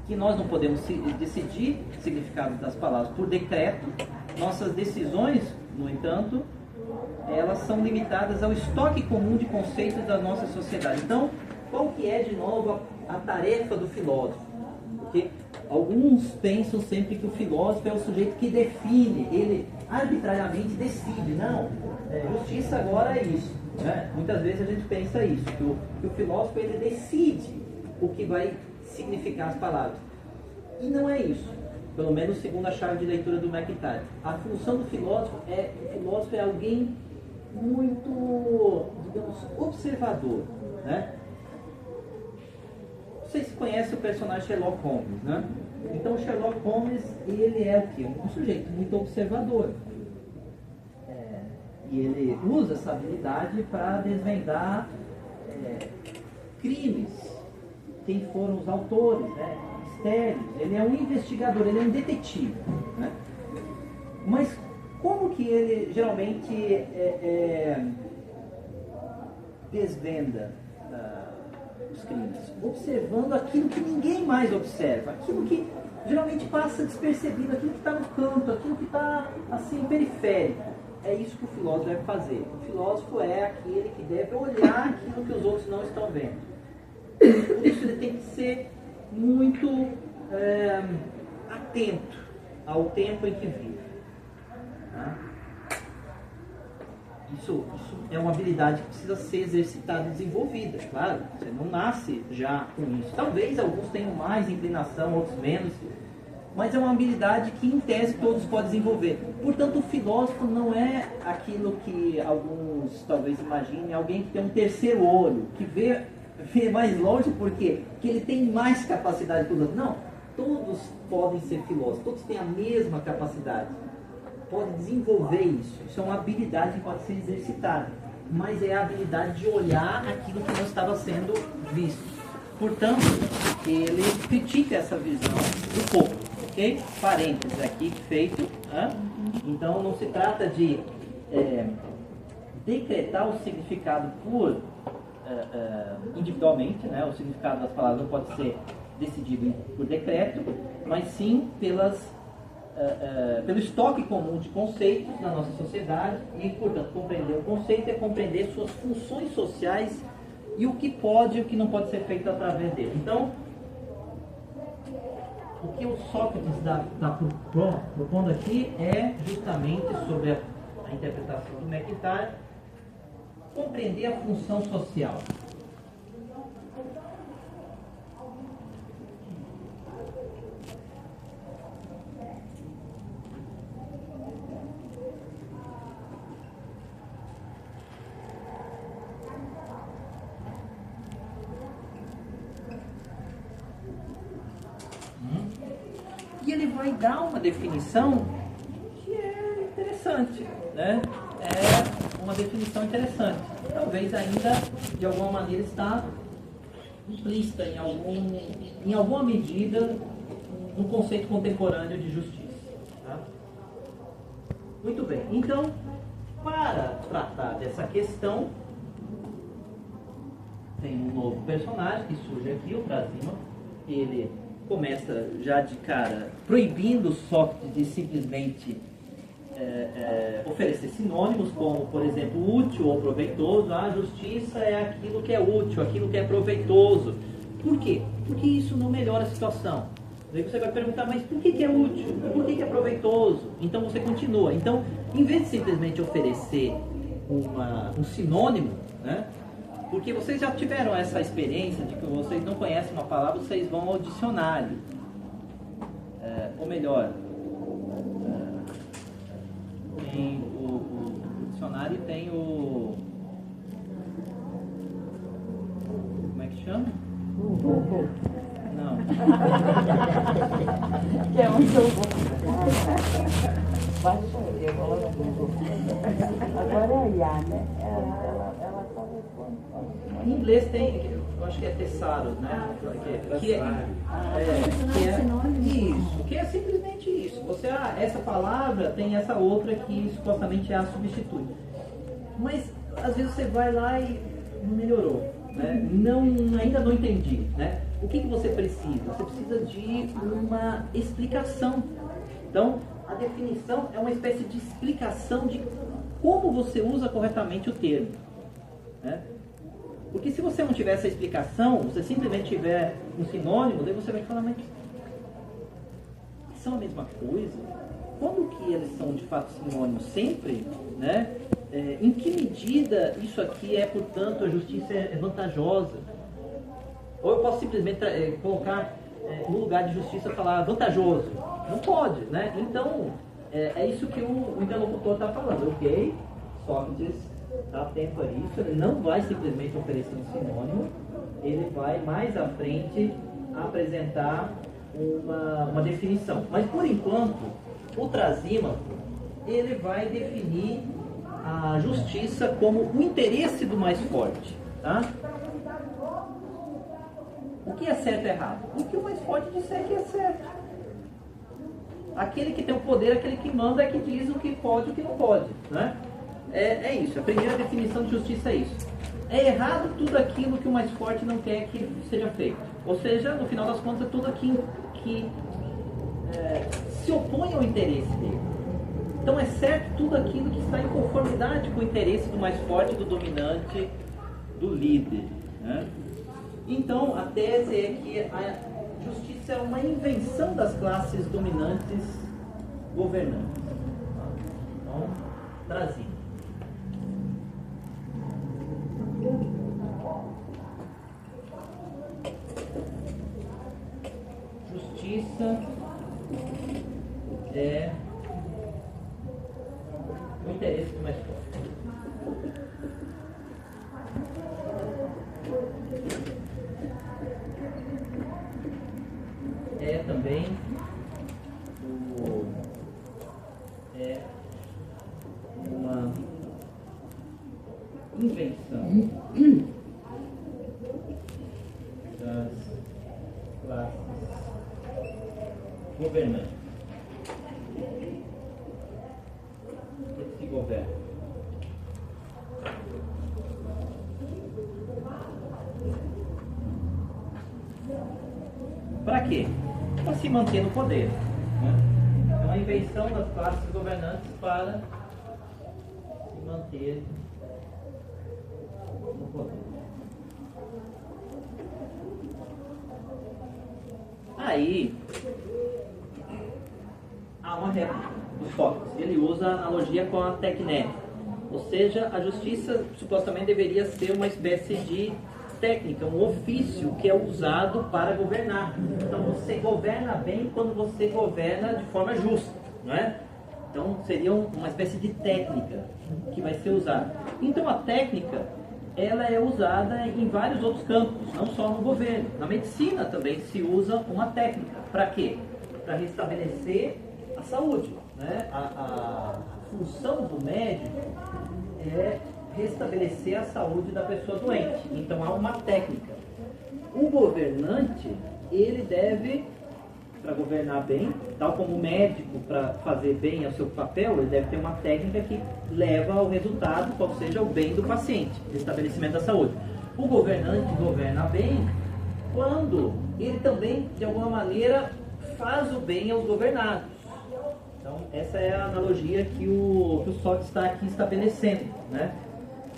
que nós não podemos decidir o significado das palavras por decreto. Nossas decisões, no entanto, elas são limitadas ao estoque comum de conceitos da nossa sociedade. Então, qual que é, de novo, a tarefa do filósofo? Porque alguns pensam sempre que o filósofo é o sujeito que define, ele arbitrariamente decide. Não, justiça agora é isso. Né? Muitas vezes a gente pensa isso, que o filósofo ele decide o que vai significar as palavras. E não é isso. Pelo menos segundo a chave de leitura do McIntyre. A função do filósofo é alguém muito, digamos, observador. Né? Vocês conhecem o personagem Sherlock Holmes, né? Então Sherlock Holmes, ele é o quê? Um sujeito muito observador. E ele usa essa habilidade para desvendar crimes. Quem foram os autores, né? Ele é um investigador, ele é um detetive. Né? Mas como que ele geralmente desvenda os crimes? Observando aquilo que ninguém mais observa, aquilo que geralmente passa despercebido, aquilo que está no canto, aquilo que está assim periférico. É isso que o filósofo deve fazer. O filósofo é aquele que deve olhar aquilo que os outros não estão vendo. Por isso ele tem que ser muito atento ao tempo em que vive. Tá? Isso é uma habilidade que precisa ser exercitada e desenvolvida, claro. Você não nasce já com isso. Talvez alguns tenham mais inclinação, outros menos, mas é uma habilidade que, em tese, todos podem desenvolver. Portanto, o filósofo não é aquilo que alguns talvez imaginem, alguém que tem um terceiro olho, que vê mais longe, por quê? Porque ele tem mais capacidade que os outros. Não, todos podem ser filósofos, todos têm a mesma capacidade. Podem desenvolver isso. Isso é uma habilidade que pode ser exercitada. Mas é a habilidade de olhar aquilo que não estava sendo visto. Portanto, ele critica essa visão do povo. Ok? Parênteses aqui feito. Então, não se trata de decretar o significado por individualmente, né? O significado das palavras não pode ser decidido por decreto, mas sim pelo estoque comum de conceitos na nossa sociedade e, portanto, compreender o conceito é compreender suas funções sociais e o que pode e o que não pode ser feito através dele. Então, o que o Sócrates está propondo aqui é justamente sobre a interpretação do McIntyre, compreender a função social. E ele vai dar uma definição que é interessante, né? É uma definição interessante. Talvez ainda, de alguma maneira, está implícita em alguma medida no conceito contemporâneo de justiça. Tá? Muito bem. Então, para tratar dessa questão, tem um novo personagem que surge aqui, o Trazima. Ele começa já de cara proibindo Sócrates de simplesmente oferecer sinônimos como, por exemplo, útil ou proveitoso. A justiça é aquilo que é útil, aquilo que é proveitoso. Por quê? Porque isso não melhora a situação. Aí você vai perguntar, mas por que é útil? Por que é proveitoso? Então você continua. Então, em vez de simplesmente oferecer um sinônimo, né? Porque vocês já tiveram essa experiência de que vocês não conhecem uma palavra, vocês vão ao dicionário. Ou melhor, tem o dicionário tem o... Como é que chama? Não. Que é muito bom. Agora é a IA, né? Ela só responde. Em inglês tem, eu acho que é thesaurus, né? Que é simplesmente isso. Você, essa palavra tem essa outra que supostamente a substitui. Mas às vezes você vai lá e não melhorou, né? Ainda não entendi, né? O que você precisa? Você precisa de uma explicação. Então, a definição é uma espécie de explicação de como você usa corretamente o termo, né? Porque se você não tiver essa explicação, você simplesmente tiver um sinônimo, daí você vai falar, mas são a mesma coisa? Quando que eles são de fato sinônimos? Sempre, né? Em que medida isso aqui é, portanto, a justiça é vantajosa? Ou eu posso simplesmente colocar no lugar de justiça falar vantajoso? Não pode, né? Então, é isso que o interlocutor está falando. Ok, Sócrates está atento a isso, ele não vai simplesmente oferecer um sinônimo, ele vai mais à frente apresentar uma definição. Mas, por enquanto, o Trasímaco, ele vai definir a justiça como o interesse do mais forte, tá? O que é certo e errado? O que o mais forte disser que é certo. Aquele que tem o poder, aquele que manda, é que diz o que pode e o que não pode, né? É isso, a primeira definição de justiça é isso. É errado tudo aquilo que o mais forte não quer que seja feito. Ou seja, no final das contas, é tudo aquilo que se opõe ao interesse dele. Então é certo tudo aquilo que está em conformidade com o interesse do mais forte, do dominante, do líder, né? Então a tese é que a justiça é uma invenção das classes dominantes governantes. Então, trazido. Justiça é o interesse do mais forte. É também uma invenção das classes governantes. Que se governa. Para quê? Para se manter no poder, né? É uma invenção das classes governantes para se manter no poder. Aí há uma réplica do Sócrates. Ele usa a analogia com a tecné, ou seja, a justiça supostamente deveria ser uma espécie de técnica, um ofício que é usado para governar. Então você governa bem quando você governa de forma justa, não é? Então seria uma espécie de técnica que vai ser usada. Então a técnica, ela é usada em vários outros campos, não só no governo. Na medicina também se usa uma técnica. Para quê? Para restabelecer a saúde, né? A função do médico é restabelecer a saúde da pessoa doente. Então há uma técnica. O governante, ele deve, para governar bem, tal como o médico, para fazer bem o seu papel, ele deve ter uma técnica que leva ao resultado, qual seja o bem do paciente, estabelecimento da saúde. O governante governa bem quando ele também, de alguma maneira, faz o bem aos governados. Então, essa é a analogia que o Sócrates está aqui estabelecendo, né?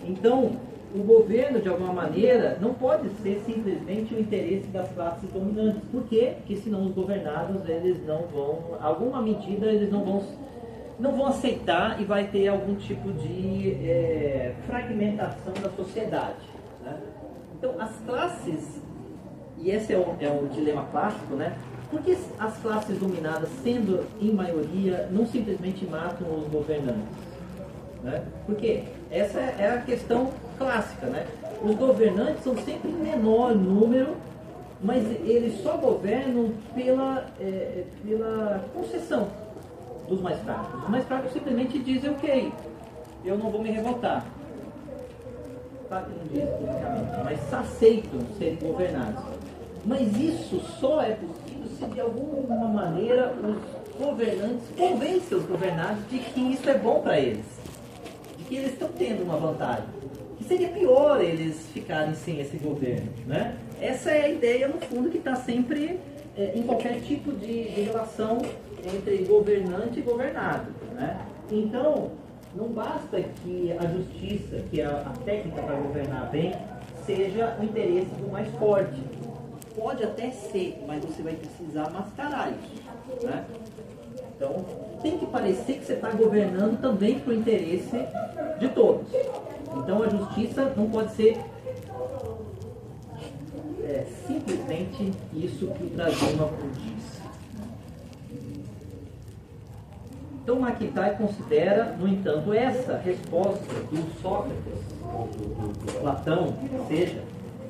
Então, o governo, de alguma maneira, não pode ser simplesmente o interesse das classes dominantes. Por quê? Porque senão os governados, eles não vão, alguma medida, eles não vão aceitar e vai ter algum tipo de fragmentação da sociedade, né? Então, as classes, e esse é o dilema clássico, né? Porque as classes dominadas, sendo em maioria, não simplesmente matam os governantes, né? Porque essa é a questão clássica, né? Os governantes são sempre em menor número, mas eles só governam pela concessão dos mais fracos. Os mais fracos simplesmente dizem, ok, eu não vou me revoltar. Tá, que não diz publicamente, mas aceitam serem governados. Mas isso só é possível se de alguma maneira os governantes convencem os governados de que isso é bom para eles, de que eles estão tendo uma vantagem, que seria pior eles ficarem sem esse governo, né? Essa é a ideia, no fundo, que está sempre em qualquer tipo de relação entre governante e governado, né? Então, não basta que a justiça, que é a técnica para governar bem, seja o interesse do mais forte. Pode até ser, mas você vai precisar mascarar isso, né? Então, tem que parecer que você está governando também para o interesse de todos. Então, a justiça não pode ser simplesmente isso que o Trajano diz. Então, McIntyre considera, no entanto, essa resposta do Sócrates, do Platão, seja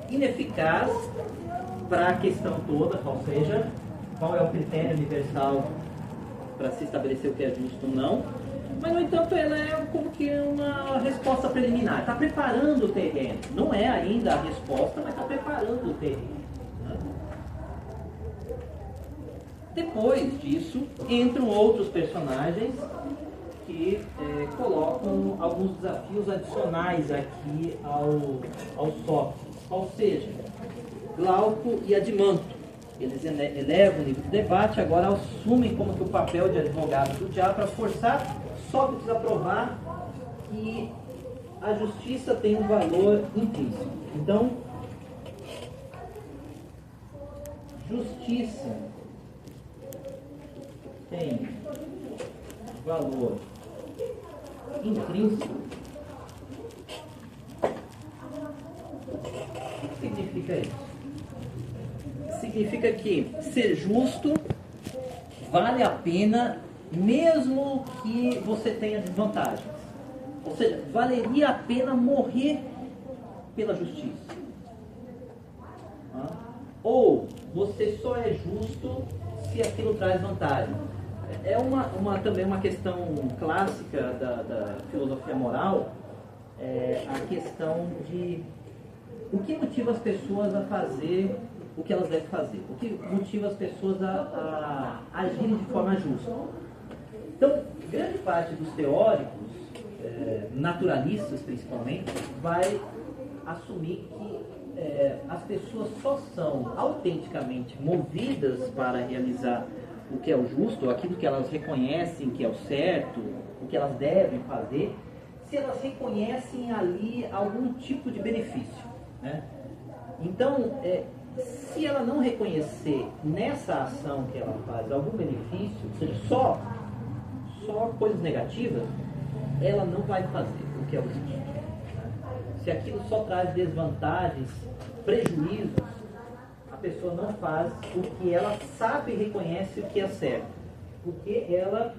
ineficaz para a questão toda, ou seja, qual é o critério universal para se estabelecer o que é justo ou não, mas, no entanto, ela é como que uma resposta preliminar, está preparando o terreno, não é ainda a resposta, mas está preparando o terreno. Depois disso, entram outros personagens que colocam alguns desafios adicionais aqui ao Sócrates, ou seja, Glauco e Adimanto. Eles elevam o nível de debate, agora assumem como que o papel de advogado do diabo para forçar Sócrates a provar que a justiça tem um valor intrínseco. Então, justiça tem valor intrínseco. O que significa isso? Significa que ser justo vale a pena mesmo que você tenha desvantagens. Ou seja, valeria a pena morrer pela justiça. Ou você só é justo se aquilo traz vantagem. É também uma questão clássica da filosofia moral, a questão de o que motiva as pessoas a fazer o que elas devem fazer, o que motiva as pessoas a agirem de forma justa. Então, grande parte dos teóricos, naturalistas principalmente, vai assumir que as pessoas só são autenticamente movidas para realizar o que é o justo, aquilo que elas reconhecem que é o certo, o que elas devem fazer, se elas reconhecem ali algum tipo de benefício, né? Então, se ela não reconhecer nessa ação que ela faz algum benefício, ou seja, só coisas negativas, ela não vai fazer o que é o justo. Se aquilo só traz desvantagens, prejuízos, a pessoa não faz o que ela sabe e reconhece o que é certo. Porque ela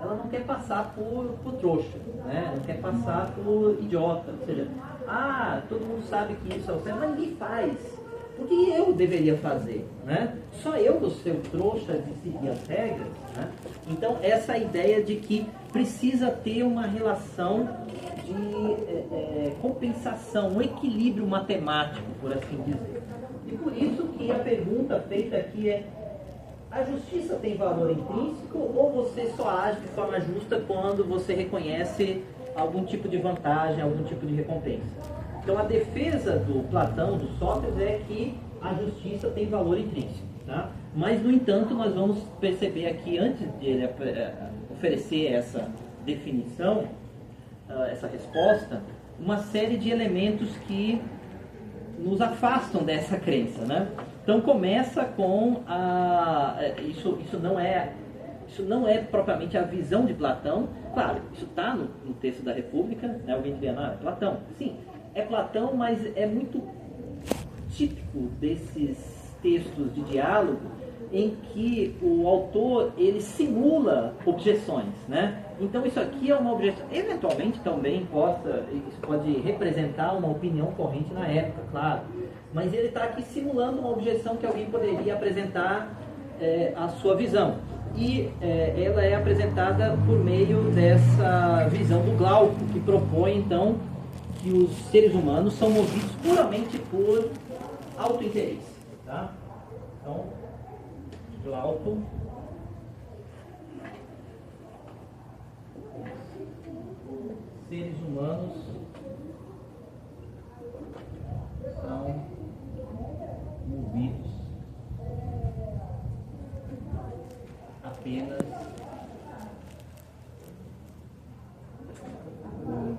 não quer passar por trouxa, né? Não quer passar por idiota. Ou seja, todo mundo sabe que isso é o certo, mas ninguém faz. Porque eu deveria fazer, né? Só eu vou ser o trouxa de seguir as regras, né? Então, essa ideia de que precisa ter uma relação de compensação, um equilíbrio matemático, por assim dizer. E por isso que a pergunta feita aqui é: a justiça tem valor intrínseco ou você só age de forma justa quando você reconhece algum tipo de vantagem, algum tipo de recompensa? Então a defesa do Platão, do Sócrates, é que a justiça tem valor intrínseco. Tá? Mas, no entanto, nós vamos perceber aqui, antes de ele oferecer essa definição, essa resposta, uma série de elementos que nos afastam dessa crença, né? Então começa com isso não é propriamente a visão de Platão. Claro, isso está no texto da República, né? Alguém diria, não, é Platão. Sim, é Platão, mas é muito típico desses textos de diálogo em que o autor ele simula objeções, né? Então isso aqui é uma objeção, eventualmente também isso pode representar uma opinião corrente na época, claro, mas ele está aqui simulando uma objeção que alguém poderia apresentar a sua visão, e ela é apresentada por meio dessa visão do Glauco, que propõe então que os seres humanos são movidos puramente por autointeresse, tá? Então, Glauco, seres humanos são movidos apenas por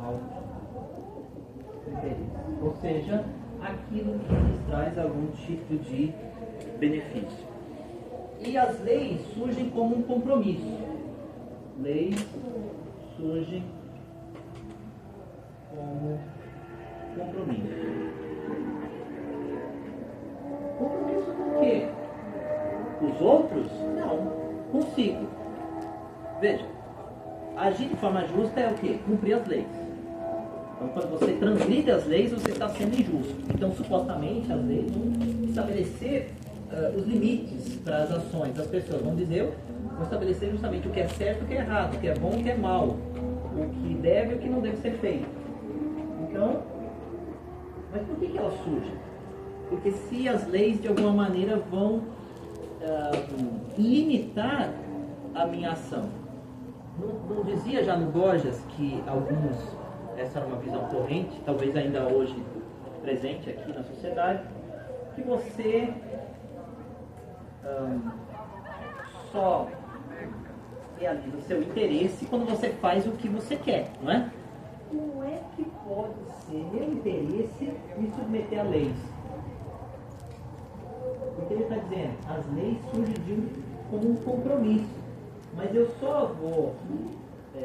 autointeresse, ou seja, aquilo que lhes traz algum tipo de benefício. E as leis surgem como um compromisso. Leis surgem como compromisso. Compromisso com quê? Os outros? Não. Consigo. Veja, agir de forma justa é o quê? Cumprir as leis. Então, quando você transgride as leis, você está sendo injusto. Então, supostamente, as leis vão estabelecer os limites para as ações das pessoas. Vão estabelecer justamente o que é certo e o que é errado, o que é bom e o que é mal, o que deve e o que não deve ser feito. Então, mas por que elas surgem? Porque se as leis, de alguma maneira, vão limitar a minha ação. Não dizia já no Gorgias que essa era uma visão corrente, talvez ainda hoje presente aqui na sociedade, que você só realiza o seu interesse quando você faz o que você quer, não é? Como é que pode ser meu interesse me submeter a leis? Porque ele está dizendo, as leis surgem como um compromisso, mas eu só vou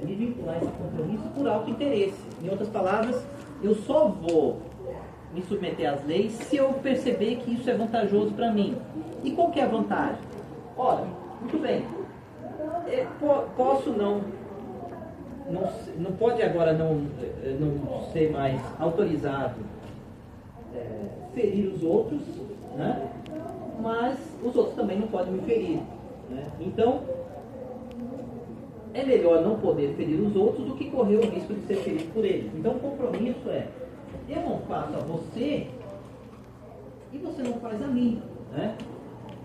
me vincular a esse compromisso por autointeresse. Em outras palavras, eu só vou me submeter às leis se eu perceber que isso é vantajoso para mim. E qual que é a vantagem? Ora, muito bem, posso não pode agora não ser mais autorizado ferir os outros, né? Mas os outros também não podem me ferir, né? Então, é melhor não poder ferir os outros do que correr o risco de ser ferido por eles. Então, o compromisso é: eu não faço a você e você não faz a mim, né?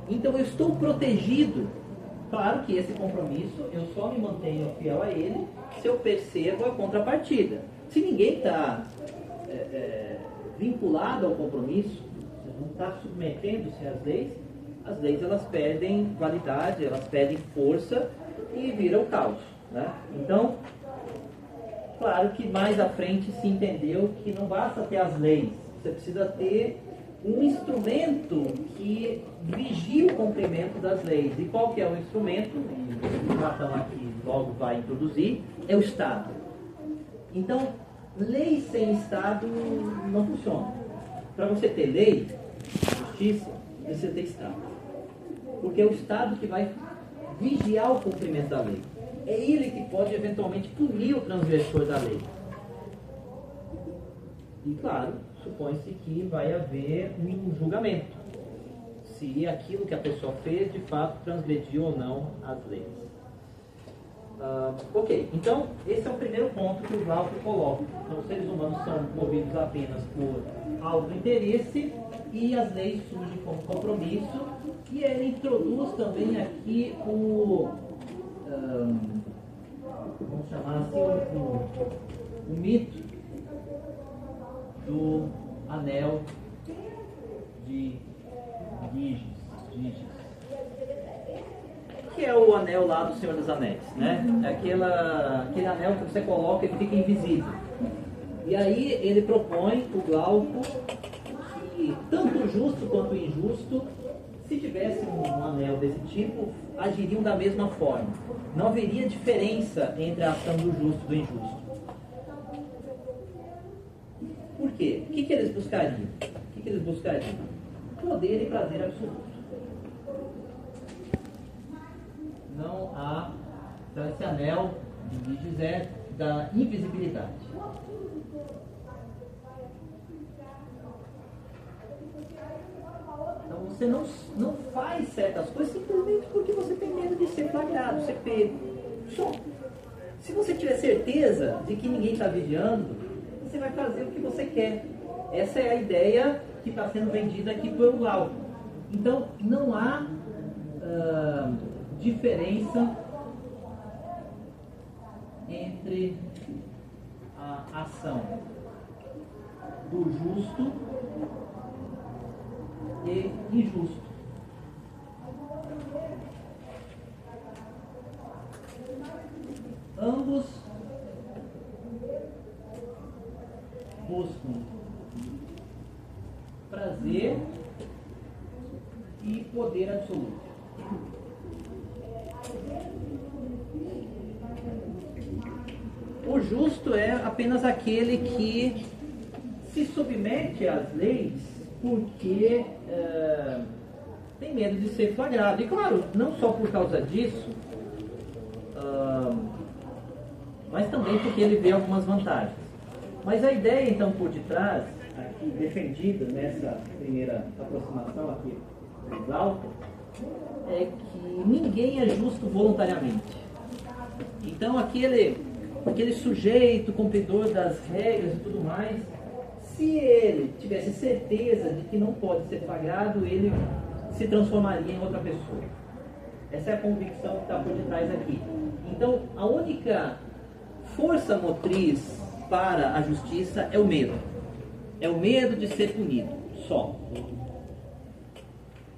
Então, eu estou protegido. Claro que esse compromisso, eu só me mantenho fiel a ele se eu percebo a contrapartida. Se ninguém está vinculado ao compromisso, não está submetendo-se às leis elas perdem validade, elas perdem força e viram caos, né? Então, claro que mais à frente se entendeu que não basta ter as leis, você precisa ter um instrumento que vigie o cumprimento das leis. E qual que é o instrumento? E o Platão aqui logo vai introduzir, é o Estado. Então, lei sem Estado não funciona. Para você ter lei, justiça, você tem Estado. Porque é o Estado que vai vigiar o cumprimento da lei. É ele que pode eventualmente punir o transgressor da lei. E claro, supõe-se que vai haver um julgamento, se aquilo que a pessoa fez de fato transgrediu ou não as leis. Ok, então esse é o primeiro ponto que o Glauco coloca. Então, os seres humanos são movidos apenas por algo de interesse e as leis surgem como compromisso. E ele introduz também aqui vamos chamar assim, o mito do anel de Giges, que é o anel lá do Senhor dos Anéis, né? Aquele anel que você coloca e fica invisível. E aí ele propõe, o Glauco, que tanto o justo quanto o injusto, se tivesse um anel desse tipo, agiriam da mesma forma. Não haveria diferença entre a ação do justo e do injusto. Por quê? O que eles buscariam? Poder e prazer absoluto. Não há, então, esse anel de Giges é da invisibilidade. Então você não faz certas coisas simplesmente porque você tem medo de ser flagrado, ser pego. Só. Se você tiver certeza de que ninguém está vigiando, você vai fazer o que você quer. Essa é a ideia que está sendo vendida aqui pelo Glauco. Então não há diferença entre a ação do justo e injusto. Ambos buscam prazer e poder absoluto. O justo é apenas aquele que se submete às leis porque tem medo de ser flagrado. E claro, não só por causa disso, mas também porque ele vê algumas vantagens. Mas a ideia então por detrás, aqui defendida nessa primeira aproximação aqui do Glauco, é que ninguém é justo voluntariamente. Então aquele sujeito cumpridor das regras e tudo mais, se ele tivesse certeza de que não pode ser flagrado, ele se transformaria em outra pessoa. Essa é a convicção que está por detrás aqui. Então, a única força motriz para a justiça é o medo. É o medo de ser punido, só.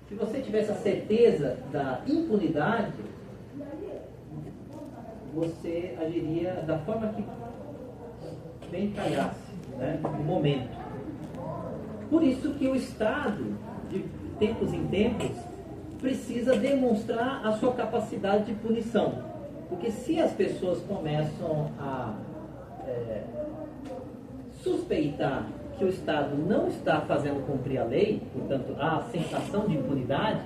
Se você tivesse a certeza da impunidade, você agiria da forma que bem calhasse, né, no momento. Por isso que o Estado, de tempos em tempos, precisa demonstrar a sua capacidade de punição. Porque se as pessoas começam a suspeitar que o Estado não está fazendo cumprir a lei, portanto, há a sensação de impunidade,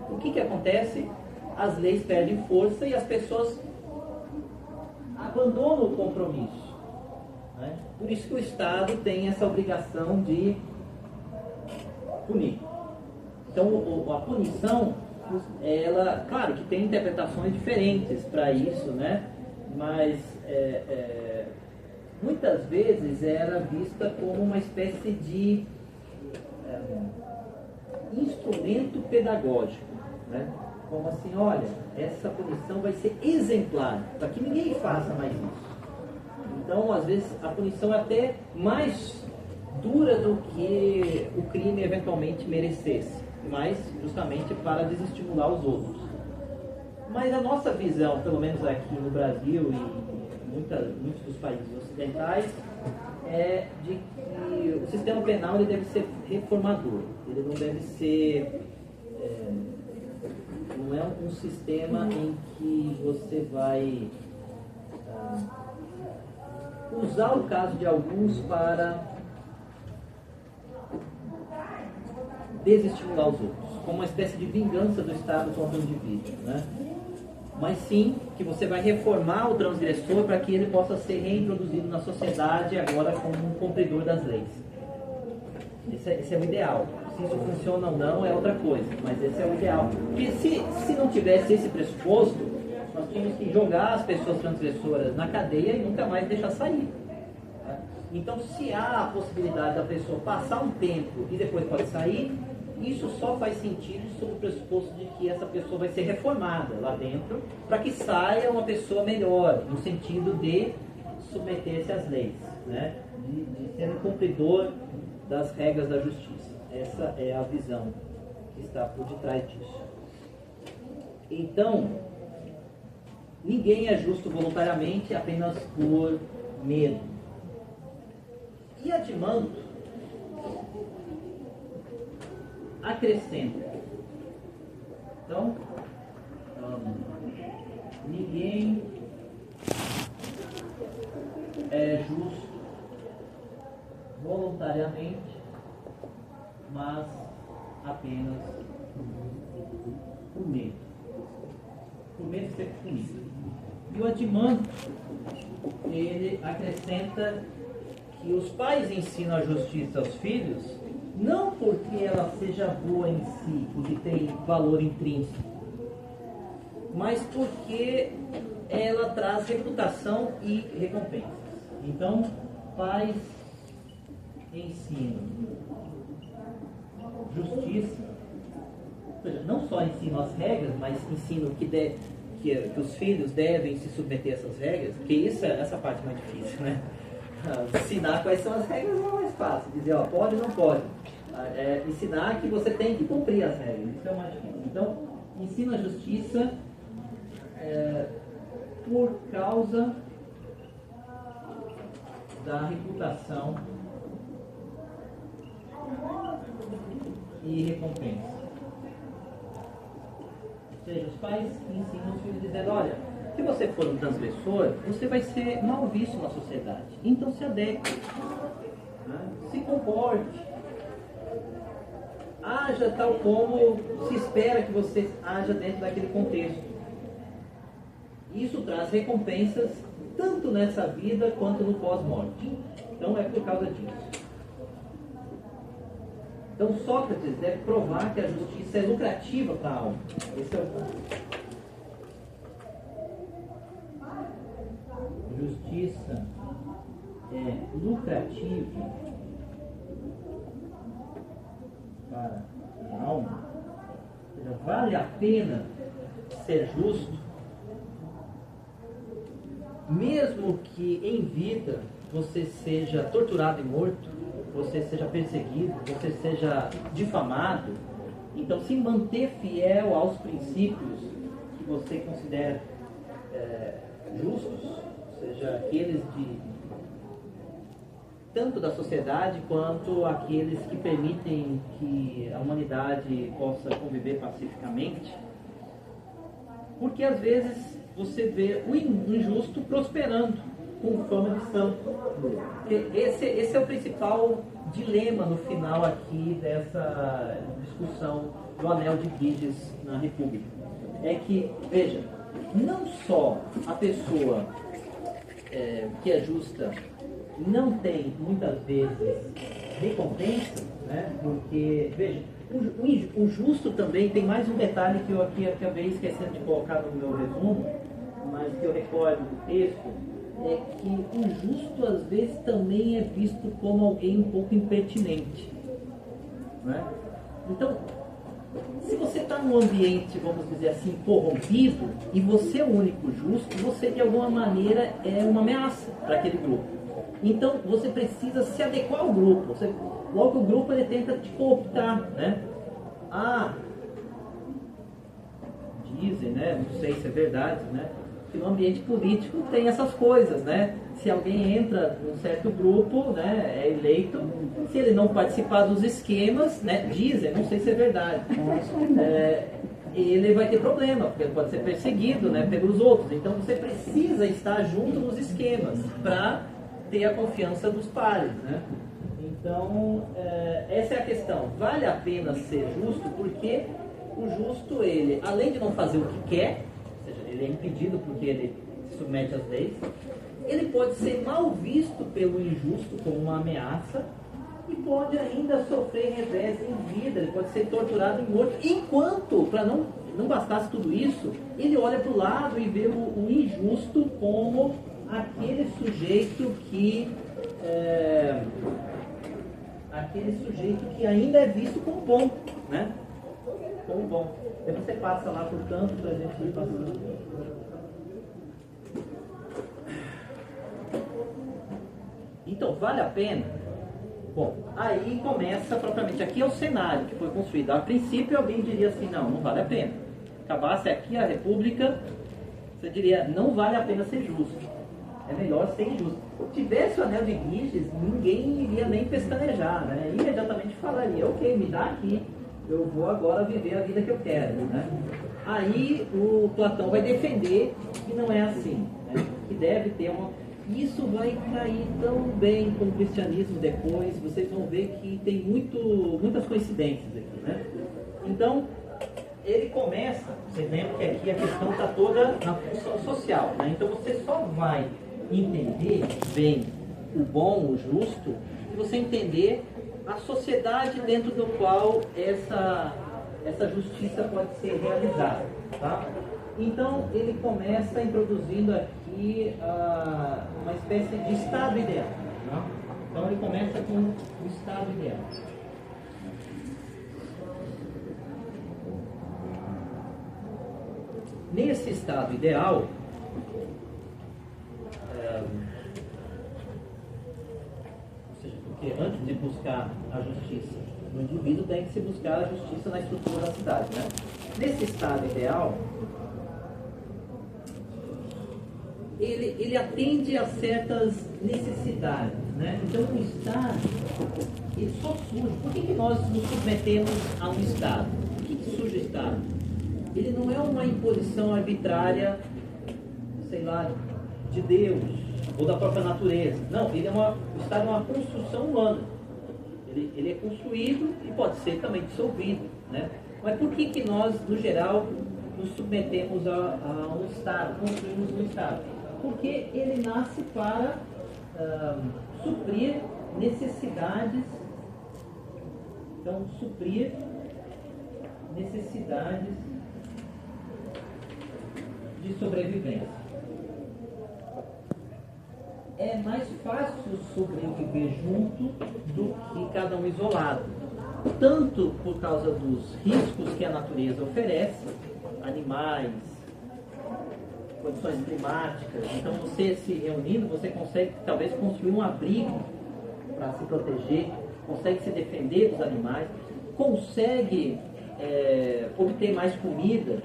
o que acontece? As leis perdem força e as pessoas abandonam o compromisso. Né? Por isso que o Estado tem essa obrigação de punir. Então, a punição, ela, claro que tem interpretações diferentes para isso, né? Mas muitas vezes era vista como uma espécie de instrumento pedagógico, né? Como assim, olha, essa punição vai ser exemplar, para que ninguém faça mais isso. Então, às vezes, a punição é até mais dura do que o crime eventualmente merecesse, mas justamente para desestimular os outros. Mas a nossa visão, pelo menos aqui no Brasil e muitos dos países ocidentais, é de que o sistema penal ele deve ser reformador. Ele não deve ser... não é um sistema em que você vai usar o caso de alguns para desestimular os outros, como uma espécie de vingança do Estado contra o indivíduo, né? Mas sim que você vai reformar o transgressor para que ele possa ser reintroduzido na sociedade agora como um cumpridor das leis. Esse é o ideal. Se isso funciona ou não é outra coisa, mas esse é o ideal. Porque se não tivesse esse pressuposto, nós tínhamos que jogar as pessoas transgressoras na cadeia e nunca mais deixar sair. Né? Então, se há a possibilidade da pessoa passar um tempo e depois pode sair, isso só faz sentido sob o pressuposto de que essa pessoa vai ser reformada lá dentro, para que saia uma pessoa melhor, no sentido de submeter-se às leis, né? de ser um cumpridor das regras da justiça. Essa é a visão que está por detrás disso. Então, ninguém é justo voluntariamente apenas por medo. E Adimando acrescenta. Então, ninguém é justo voluntariamente, mas apenas por medo. Por medo de ser punido. E o Adimando, ele acrescenta que os pais ensinam a justiça aos filhos, não porque ela seja boa em si, porque tem valor intrínseco, mas porque ela traz reputação e recompensas. Então, pais ensinam justiça, ou seja, não só ensinam as regras, mas ensinam que os filhos devem se submeter a essas regras, porque essa parte é mais difícil, né? Ensinar quais são as regras não é mais fácil, dizer, ó, pode ou não pode. Ensinar que você tem que cumprir as regras, isso é o mais difícil. Então, ensina a justiça por causa da reputação e recompensa. Ou seja, os pais ensinam os filhos dizendo, olha, se você for um transgressor, você vai ser mal visto na sociedade. Então se adeque, né? Se comporte, haja tal como se espera que você haja dentro daquele contexto. Isso traz recompensas tanto nessa vida quanto no pós-morte. Então é por causa disso. Então Sócrates deve provar que a justiça é lucrativa para a alma. Esse é o ponto. Justiça é lucrativa para a alma. Ou seja, vale a pena ser justo, mesmo que em vida você seja torturado e morto, você seja perseguido, você seja difamado. Então, se manter fiel aos princípios que você considera justos, ou seja, aqueles tanto da sociedade quanto aqueles que permitem que a humanidade possa conviver pacificamente, porque às vezes você vê o injusto prosperando com fama de santo. Esse é o principal dilema no final aqui dessa discussão do Anel de Giges na República. É que, veja, não só a pessoa que é justa não tem muitas vezes recompensa, né? Porque, veja, o justo também tem mais um detalhe que eu aqui acabei esquecendo de colocar no meu resumo, mas que eu recordo do texto, é que o justo às vezes também é visto como alguém um pouco impertinente, né? Então, se você está num ambiente, vamos dizer assim, corrompido, e você é o único justo, você de alguma maneira é uma ameaça para aquele grupo. Então, você precisa se adequar ao grupo. Logo o grupo ele tenta te cooptar, né? Dizem, né? Não sei se é verdade, né? Que no ambiente político tem essas coisas, né? Se alguém entra num certo grupo, né, é eleito, se ele não participar dos esquemas, né, dizem, não sei se é verdade, ele vai ter problema, porque ele pode ser perseguido, né, pelos outros. Então você precisa estar junto nos esquemas para ter a confiança dos pares, né? Então, essa é a questão. Vale a pena ser justo, porque o justo, ele, além de não fazer o que quer, ou seja, ele é impedido porque ele se submete às leis, ele pode ser mal visto pelo injusto como uma ameaça e pode ainda sofrer revés em vida, ele pode ser torturado e morto, enquanto, para não não bastasse tudo isso, ele olha para o lado e vê o injusto como aquele sujeito que ainda é visto como bom, né? Como bom. Aí você passa lá, portanto, para a gente ir passando. Então, vale a pena? Bom, aí começa propriamente, aqui é o cenário que foi construído. A princípio alguém diria assim, não vale a pena. Acabasse aqui a república, você diria, não vale a pena ser justo. É melhor ser injusto. Se tivesse o anel de Giges, ninguém iria nem pestanejar, né? Imediatamente falaria, ok, me dá aqui, eu vou agora viver a vida que eu quero, né? Aí o Platão vai defender que não é assim, né? Que deve ter uma... Isso vai cair tão bem com o cristianismo depois, vocês vão ver que tem muitas coincidências aqui, né? Então, ele começa, vocês lembram que aqui a questão está toda na função social, né? Então você só vai entender bem o bom, o justo, se você entender a sociedade dentro do qual essa justiça pode ser realizada, tá? Então ele começa introduzindo aqui uma espécie de estado ideal, tá? Então ele começa com o estado ideal. Nesse estado ideal, ou seja, porque antes de buscar a justiça no indivíduo, tem que se buscar a justiça na estrutura da cidade, né? Nesse estado ideal, ele atende a certas necessidades, né? Então o Estado, ele só surge. Por que nós nos submetemos a um Estado? Por que surge o Estado? Ele não é uma imposição arbitrária, sei lá, de Deus ou da própria natureza. Não, o Estado é uma construção humana. Ele é construído e pode ser também dissolvido, né? Mas por que nós, no geral, nos submetemos a um Estado, construímos um Estado? Porque ele nasce para suprir necessidades, então suprir necessidades de sobrevivência. É mais fácil sobreviver junto do que cada um isolado, tanto por causa dos riscos que a natureza oferece, animais, condições climáticas. Então você se reunindo, você consegue talvez construir um abrigo para se proteger, consegue se defender dos animais, consegue obter mais comida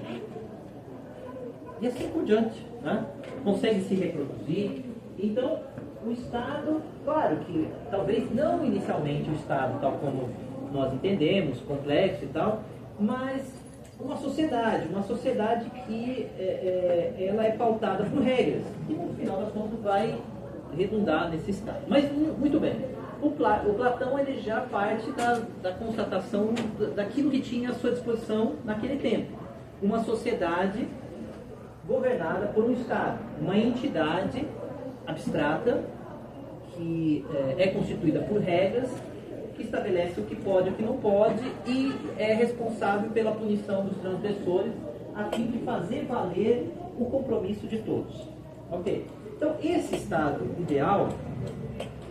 e assim por diante, né? Consegue se reproduzir. Então o Estado, claro que talvez não inicialmente o Estado tal como nós entendemos, complexo e tal, mas uma sociedade que ela é pautada por regras, que no final das contas vai redundar nesse Estado. Mas, muito bem, o Platão ele já parte da constatação daquilo que tinha à sua disposição naquele tempo. Uma sociedade governada por um Estado, uma entidade abstrata que é constituída por regras, que estabelece o que pode e o que não pode e é responsável pela punição dos transgressores a fim de fazer valer o compromisso de todos. Ok? Então, esse estado ideal,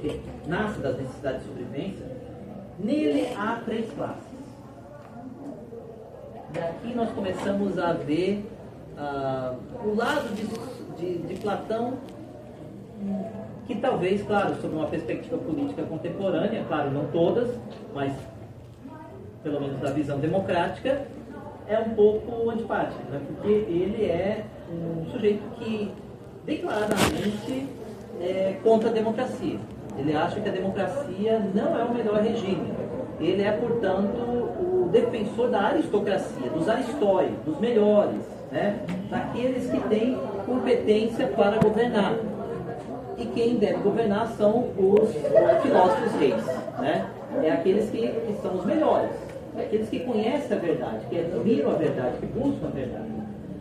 que nasce das necessidades de sobrevivência, nele há três classes. E aqui nós começamos a ver o lado de Platão, que talvez, claro, sob uma perspectiva política contemporânea, claro, não todas, mas pelo menos da visão democrática, é um pouco antipático, né? Porque ele é um sujeito que declaradamente é contra a democracia. Ele acha que a democracia não é o melhor regime. Ele é, portanto, o defensor da aristocracia, dos aristóis, dos melhores, né? Daqueles que têm competência para governar. E quem deve governar são os filósofos reis, né? É aqueles que são os melhores, é aqueles que conhecem a verdade, que admiram a verdade, que buscam a verdade.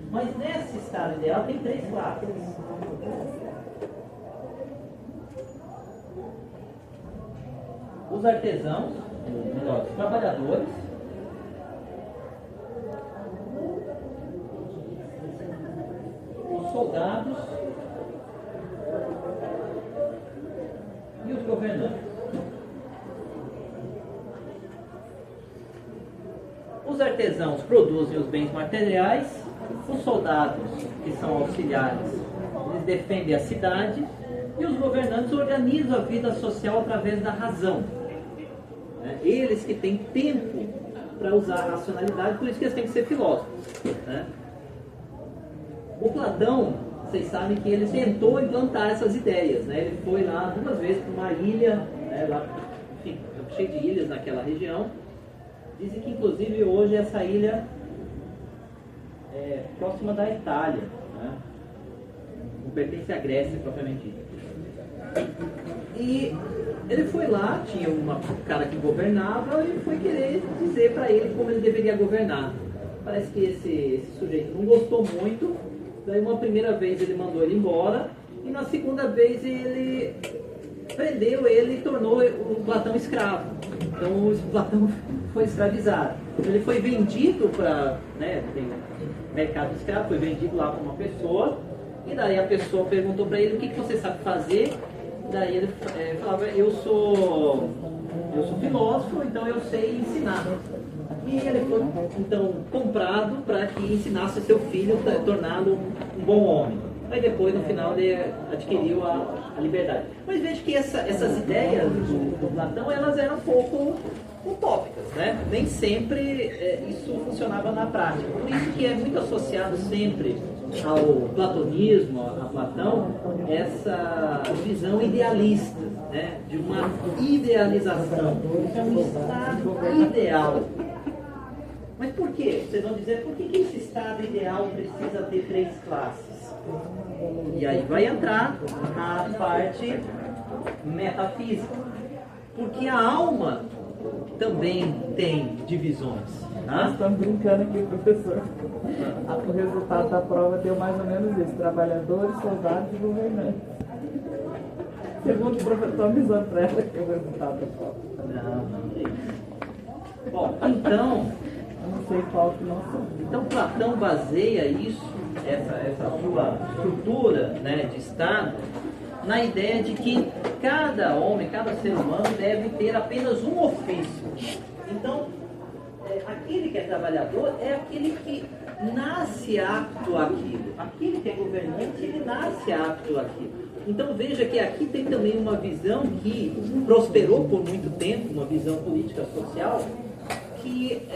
Mas nesse estado ideal tem três classes. Os artesãos, melhor, os trabalhadores, Os artesãos produzem os bens materiais, os soldados, que são auxiliares, eles defendem a cidade, e os governantes organizam a vida social através da razão. Né? Eles que têm tempo para usar a racionalidade, por isso que eles têm que ser filósofos. Né? O Platão, vocês sabem que ele tentou implantar essas ideias. Né? Ele foi lá 2 vezes para uma ilha, né? Lá, enfim, cheio de ilhas naquela região. Dizem que inclusive hoje essa ilha é próxima da Itália, né? Não pertence à Grécia propriamente dita. E ele foi lá, tinha um cara que governava e foi querer dizer para ele como ele deveria governar. Parece que esse sujeito não gostou muito, daí uma primeira vez ele mandou ele embora e na segunda vez ele prendeu ele e tornou o Platão escravo. Então o Platão foi escravizado. Ele foi vendido para, né, tem mercado de escravo, foi vendido lá para uma pessoa, e daí a pessoa perguntou para ele o que você sabe fazer. Daí ele falava, eu sou filósofo, então eu sei ensinar. E ele foi então comprado para que ensinasse seu filho, torná-lo um bom homem. Aí depois, no final, ele adquiriu a liberdade. Mas veja que essas ideias do Platão, elas eram um pouco utópicas, né? Nem sempre isso funcionava na prática. Por isso que é muito associado sempre ao platonismo, a Platão, essa visão idealista, né? De uma idealização, um estado ideal. Mas por quê? Vocês vão dizer, por que esse estado ideal precisa ter 3 classes? E aí vai entrar a parte metafísica. Porque a alma também tem divisões. Nós estamos brincando aqui, professor. O resultado da prova deu mais ou menos isso: trabalhadores, soldados e governantes. Segundo o professor avisando para ela que é o resultado da prova. Não é isso. Bom, então, eu não sei qual que nós somos. Então Platão baseia isso, essa sua estrutura, né, de Estado, na ideia de que cada homem, cada ser humano deve ter apenas um ofício. Então, aquele que é trabalhador é aquele que nasce apto àquilo. Aquele que é governante, ele nasce apto àquilo. Então veja que aqui tem também uma visão que prosperou por muito tempo, uma visão política social, que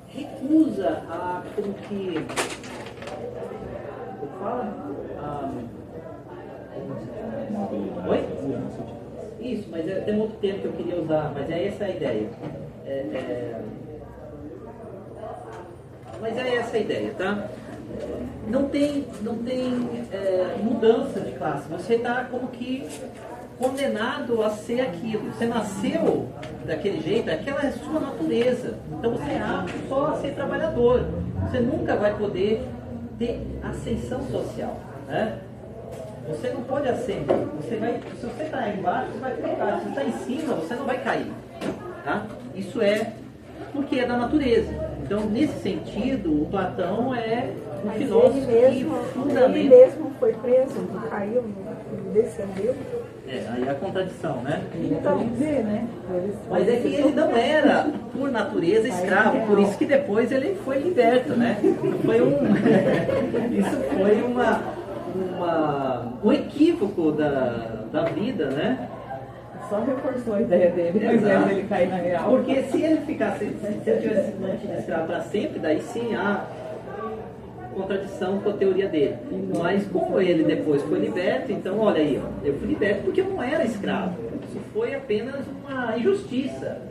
recusa a, como que fala? Oi? Isso, mas tem outro termo que eu queria usar, mas é essa a ideia. Mas é essa a ideia, tá? Não tem mudança de classe. Você está como que condenado a ser aquilo. Você nasceu daquele jeito, aquela é a sua natureza. Então você é apto só a ser trabalhador. Você nunca vai poder ter ascensão social, né? Você não pode ascender. Se você está aí embaixo, você vai ficar. Se você está em cima, você não vai cair. Tá? Isso é porque é da natureza. Então, nesse sentido, o Platão é um filósofo que fundamenta... Ele mesmo foi preso, caiu, descendeu. Aí a contradição, né? Então, né? Mas é que ele não era, por natureza, escravo, por isso que depois ele foi liberto, né? Isso foi um equívoco da vida, né? Só reforçou a ideia dele, ao invés dele cair na real. Porque se ele tivesse mantido escravo para sempre, daí sim há contradição com a teoria dele. Mas como ele depois foi liberto, então olha aí, eu fui liberto porque eu não era escravo. Isso foi apenas uma injustiça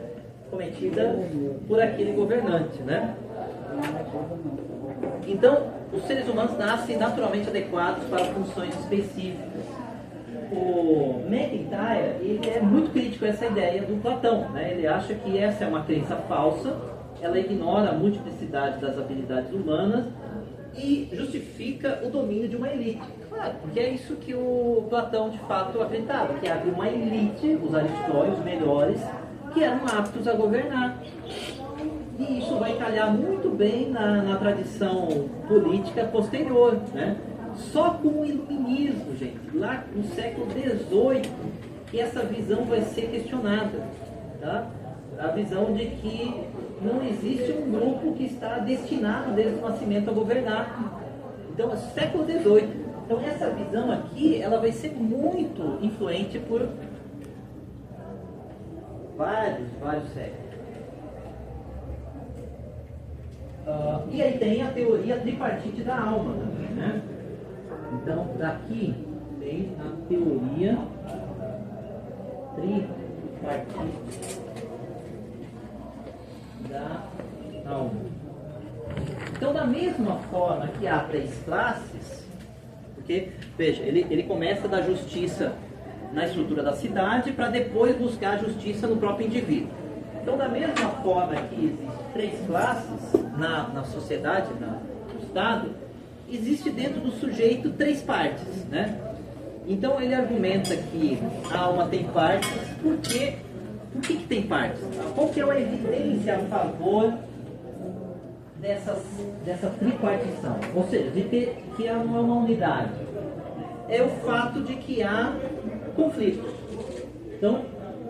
cometida por aquele governante, né? Então, os seres humanos nascem naturalmente adequados para funções específicas. O McIntyre, ele é muito crítico a essa ideia do Platão, né? Ele acha que essa é uma crença falsa, ela ignora a multiplicidade das habilidades humanas e justifica o domínio de uma elite. Claro, porque é isso que o Platão de fato acreditava, que havia uma elite, os aristóios, os melhores, que eram aptos a governar. E isso vai calhar muito bem na tradição política posterior, né? Só com o iluminismo, gente, lá no século XVIII, que essa visão vai ser questionada. Tá? a visão de que não existe um grupo que está destinado desde o nascimento a governar. Então, é século XVIII. Então, essa visão aqui, ela vai ser muito influente por vários séculos. E aí tem a teoria tripartite da alma também, né? Então, daqui tem a teoria tripartite da alma. Então, da mesma forma que há 3 classes, porque, veja, ele começa da justiça na estrutura da cidade para depois buscar a justiça no próprio indivíduo. Então, da mesma forma que existem 3 classes na sociedade, no Estado, existe dentro do sujeito 3 partes, né? Então, ele argumenta que a alma tem partes, por que tem partes? Qual que é a evidência a favor dessa tripartição? Ou seja, de ter que há uma unidade. É o fato de que há conflitos. Então,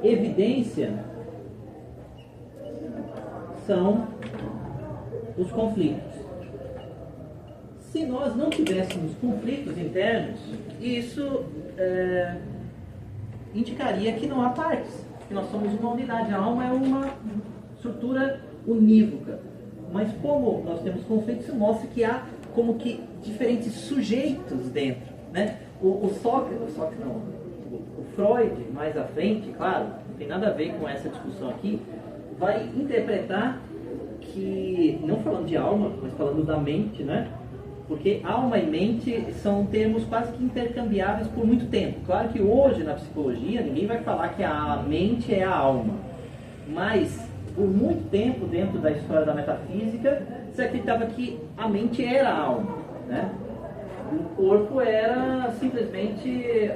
evidência são os conflitos. Se nós não tivéssemos conflitos internos, isso indicaria que não há partes, que nós somos uma unidade. A alma é uma estrutura unívoca. Mas como nós temos conflitos, isso mostra que há como que diferentes sujeitos dentro, né? O Freud, mais à frente, claro, não tem nada a ver com essa discussão aqui, vai interpretar que, não falando de alma, mas falando da mente, né? Porque alma e mente são termos quase que intercambiáveis por muito tempo. Claro que hoje, na psicologia, ninguém vai falar que a mente é a alma. Mas, por muito tempo, dentro da história da metafísica, se acreditava que a mente era a alma, né? O corpo era simplesmente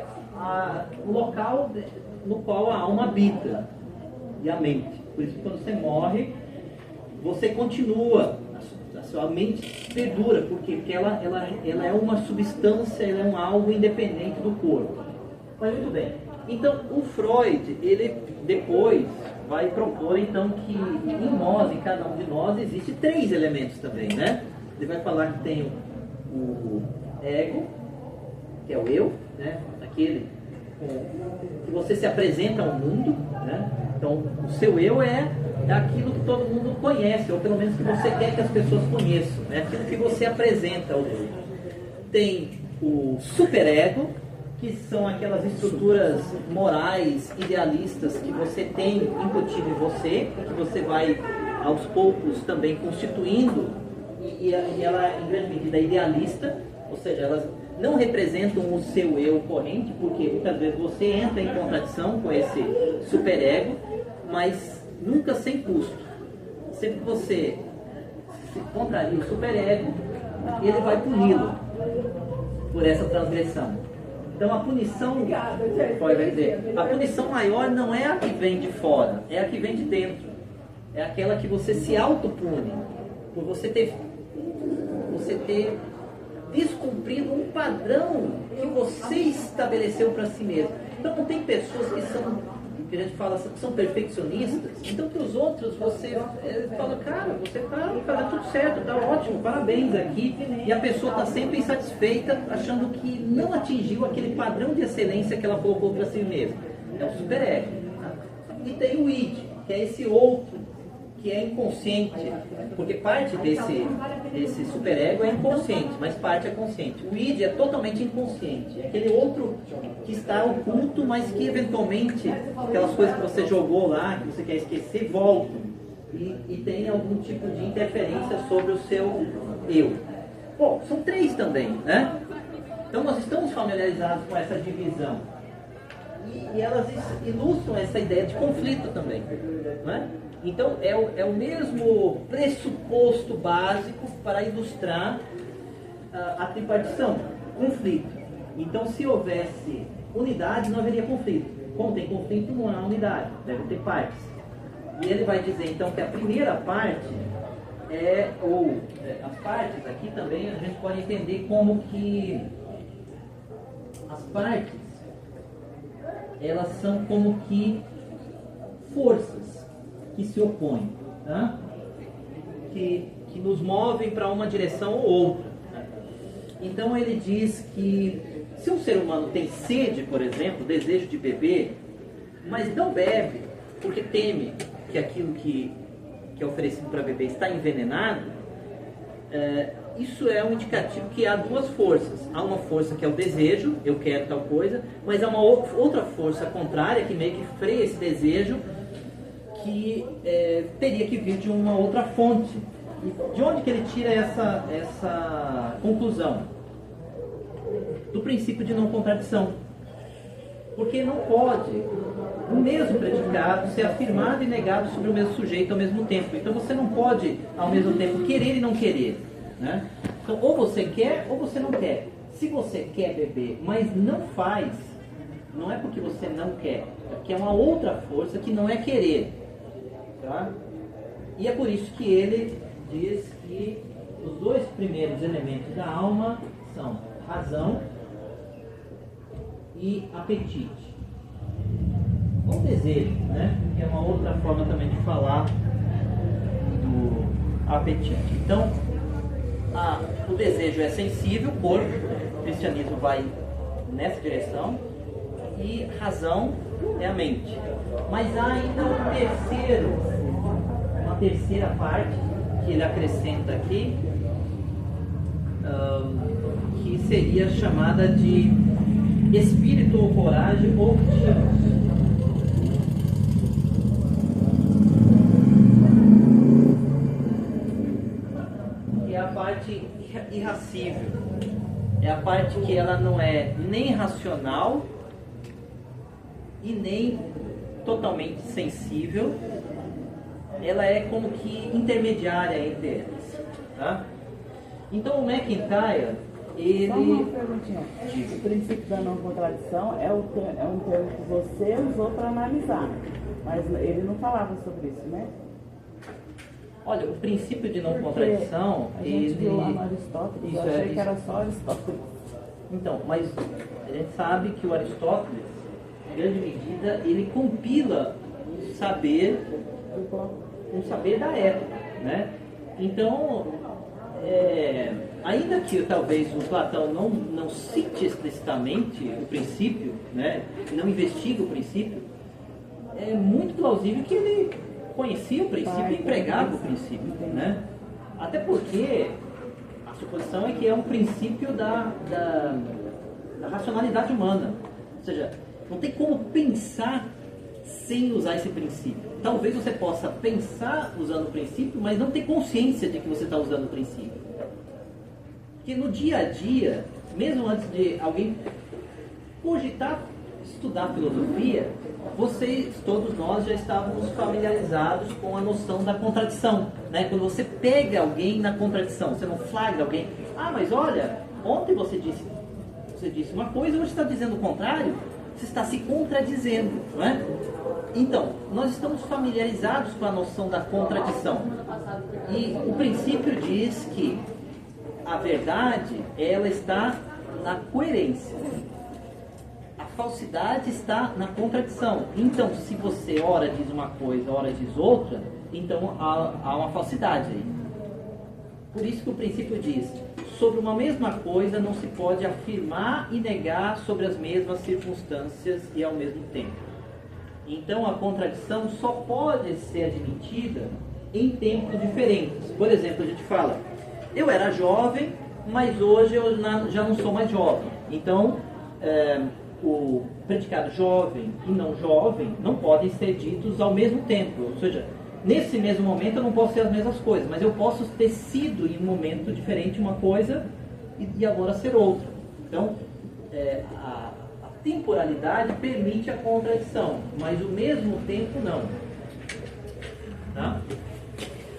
o local no qual a alma habita, e a mente. Por isso que quando você morre, você continua, a sua mente perdura. Por quê? Porque ela é uma substância, ela é um algo independente do corpo. Mas muito bem. Então, o Freud, ele depois vai propor então que em nós, em cada um de nós, existe 3 elementos também, né? Ele vai falar que tem o ego, que é o eu, né? Aquele que você se apresenta ao mundo, né? Então, o seu eu é aquilo que todo mundo conhece, ou pelo menos que você quer que as pessoas conheçam, né? Aquilo que você apresenta ao mundo. Tem o superego, que são aquelas estruturas morais, idealistas que você tem incutido em você, que você vai aos poucos também constituindo, e ela em grande medida é idealista, ou seja, elas não representam o seu eu corrente, porque muitas vezes você entra em contradição com esse superego, mas nunca sem custo. Sempre que você se contraria o superego, ele vai puni-lo por essa transgressão. Então a punição, pode dizer, a punição maior não é a que vem de fora, é a que vem de dentro. É aquela que você se autopune por você ter descumprido um padrão que você estabeleceu para si mesmo. Então não tem pessoas que são, que a gente fala, que são perfeccionistas, então para os outros você fala, cara, você está fazendo tudo certo, está ótimo, parabéns aqui, e a pessoa está sempre insatisfeita, achando que não atingiu aquele padrão de excelência que ela colocou para si mesma. É o superego. E tem o id, que é esse outro, que é inconsciente, porque parte desse superego é inconsciente, mas parte é consciente. O id é totalmente inconsciente, é aquele outro que está oculto, mas que eventualmente aquelas coisas que você jogou lá, que você quer esquecer, voltam e tem algum tipo de interferência sobre o seu eu. Bom, são 3 também, né? Então nós estamos familiarizados com essa divisão e elas ilustram essa ideia de conflito também, né? Então, é o mesmo pressuposto básico para ilustrar a tripartição, conflito. Então, se houvesse unidade, não haveria conflito. Como tem conflito, não há unidade, deve ter partes. E ele vai dizer, então, que a primeira parte as partes aqui também a gente pode entender como que as partes, elas são como que forças. que se opõem, tá? que nos movem para uma direção ou outra. Né? Então ele diz que se um ser humano tem sede, por exemplo, desejo de beber, mas não bebe porque teme que aquilo que é oferecido para beber está envenenado, isso é um indicativo que há duas forças. Há uma força que é o desejo, eu quero tal coisa, mas há uma outra força contrária que meio que freia esse desejo, que teria que vir de uma outra fonte. E de onde que ele tira essa conclusão? Do princípio de não contradição. Porque não pode o mesmo predicado ser afirmado e negado sobre o mesmo sujeito ao mesmo tempo. Então você não pode, ao mesmo tempo, querer e não querer. Né? Então, ou você quer ou você não quer. Se você quer beber, mas não faz, não é porque você não quer, é porque é uma outra força que não é querer. Tá? E é por isso que ele diz que os dois primeiros elementos da alma são razão e apetite. Ou desejo, né? Que é uma outra forma também de falar do apetite. Então, o desejo é sensível, o corpo, o cristianismo vai nessa direção, e razão é a mente. Mas há ainda uma terceira parte que ele acrescenta aqui, que seria chamada de espírito ou coragem ou tino. É a parte irracível, é a parte que ela não é nem racional e nem totalmente sensível, ela é como que intermediária entre elas, tá? Então o MacIntyre, ele... Só uma perguntinha. O princípio da não contradição é um termo que você usou para analisar, mas ele não falava sobre isso, né? Olha, o princípio de não contradição, a gente viu lá no Aristóteles, eu achei que era só Aristóteles. Então, mas a gente sabe que o Aristóteles, em grande medida, ele compila um saber da época, né? Então, ainda que talvez o Platão não cite explicitamente o princípio, né? Não investigue o princípio, é muito plausível que ele conhecia o princípio e empregava o princípio, né? Até porque a suposição é que é um princípio da racionalidade humana. Ou seja, não tem como pensar sem usar esse princípio. Talvez você possa pensar usando o princípio, mas não ter consciência de que você está usando o princípio. Porque no dia a dia, mesmo antes de alguém cogitar estudar filosofia, todos nós já estávamos familiarizados com a noção da contradição, né? Quando você pega alguém na contradição, você não flagra alguém. Ah, mas olha, ontem você disse uma coisa, hoje está dizendo o contrário, você está se contradizendo, não é? Então, nós estamos familiarizados com a noção da contradição. E o princípio diz que a verdade, ela está na coerência. A falsidade está na contradição. Então, se você ora diz uma coisa, ora diz outra, então há uma falsidade aí. Por isso que o princípio diz, sobre uma mesma coisa não se pode afirmar e negar sobre as mesmas circunstâncias e ao mesmo tempo. Então, a contradição só pode ser admitida em tempos diferentes. Por exemplo, a gente fala, eu era jovem, mas hoje eu já não sou mais jovem. Então, o predicado jovem e não jovem não podem ser ditos ao mesmo tempo. Ou seja, nesse mesmo momento eu não posso ser as mesmas coisas, mas eu posso ter sido em um momento diferente uma coisa e agora ser outra. Então, a temporalidade permite a contradição, mas o mesmo tempo não. Tá?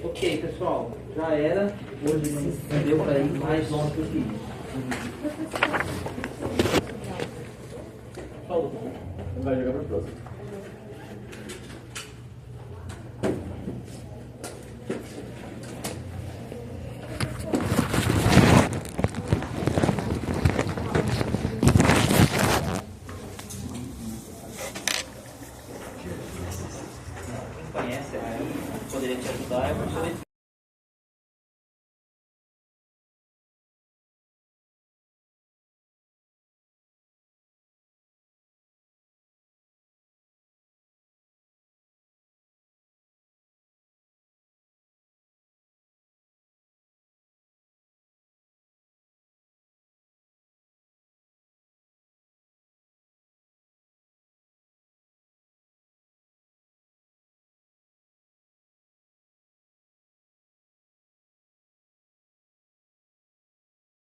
Ok, pessoal, já era. Hoje não deu para ir mais longe do que isso. Falou. Vai jogar para o próximo. Quem conhece aí te ajudar, é muito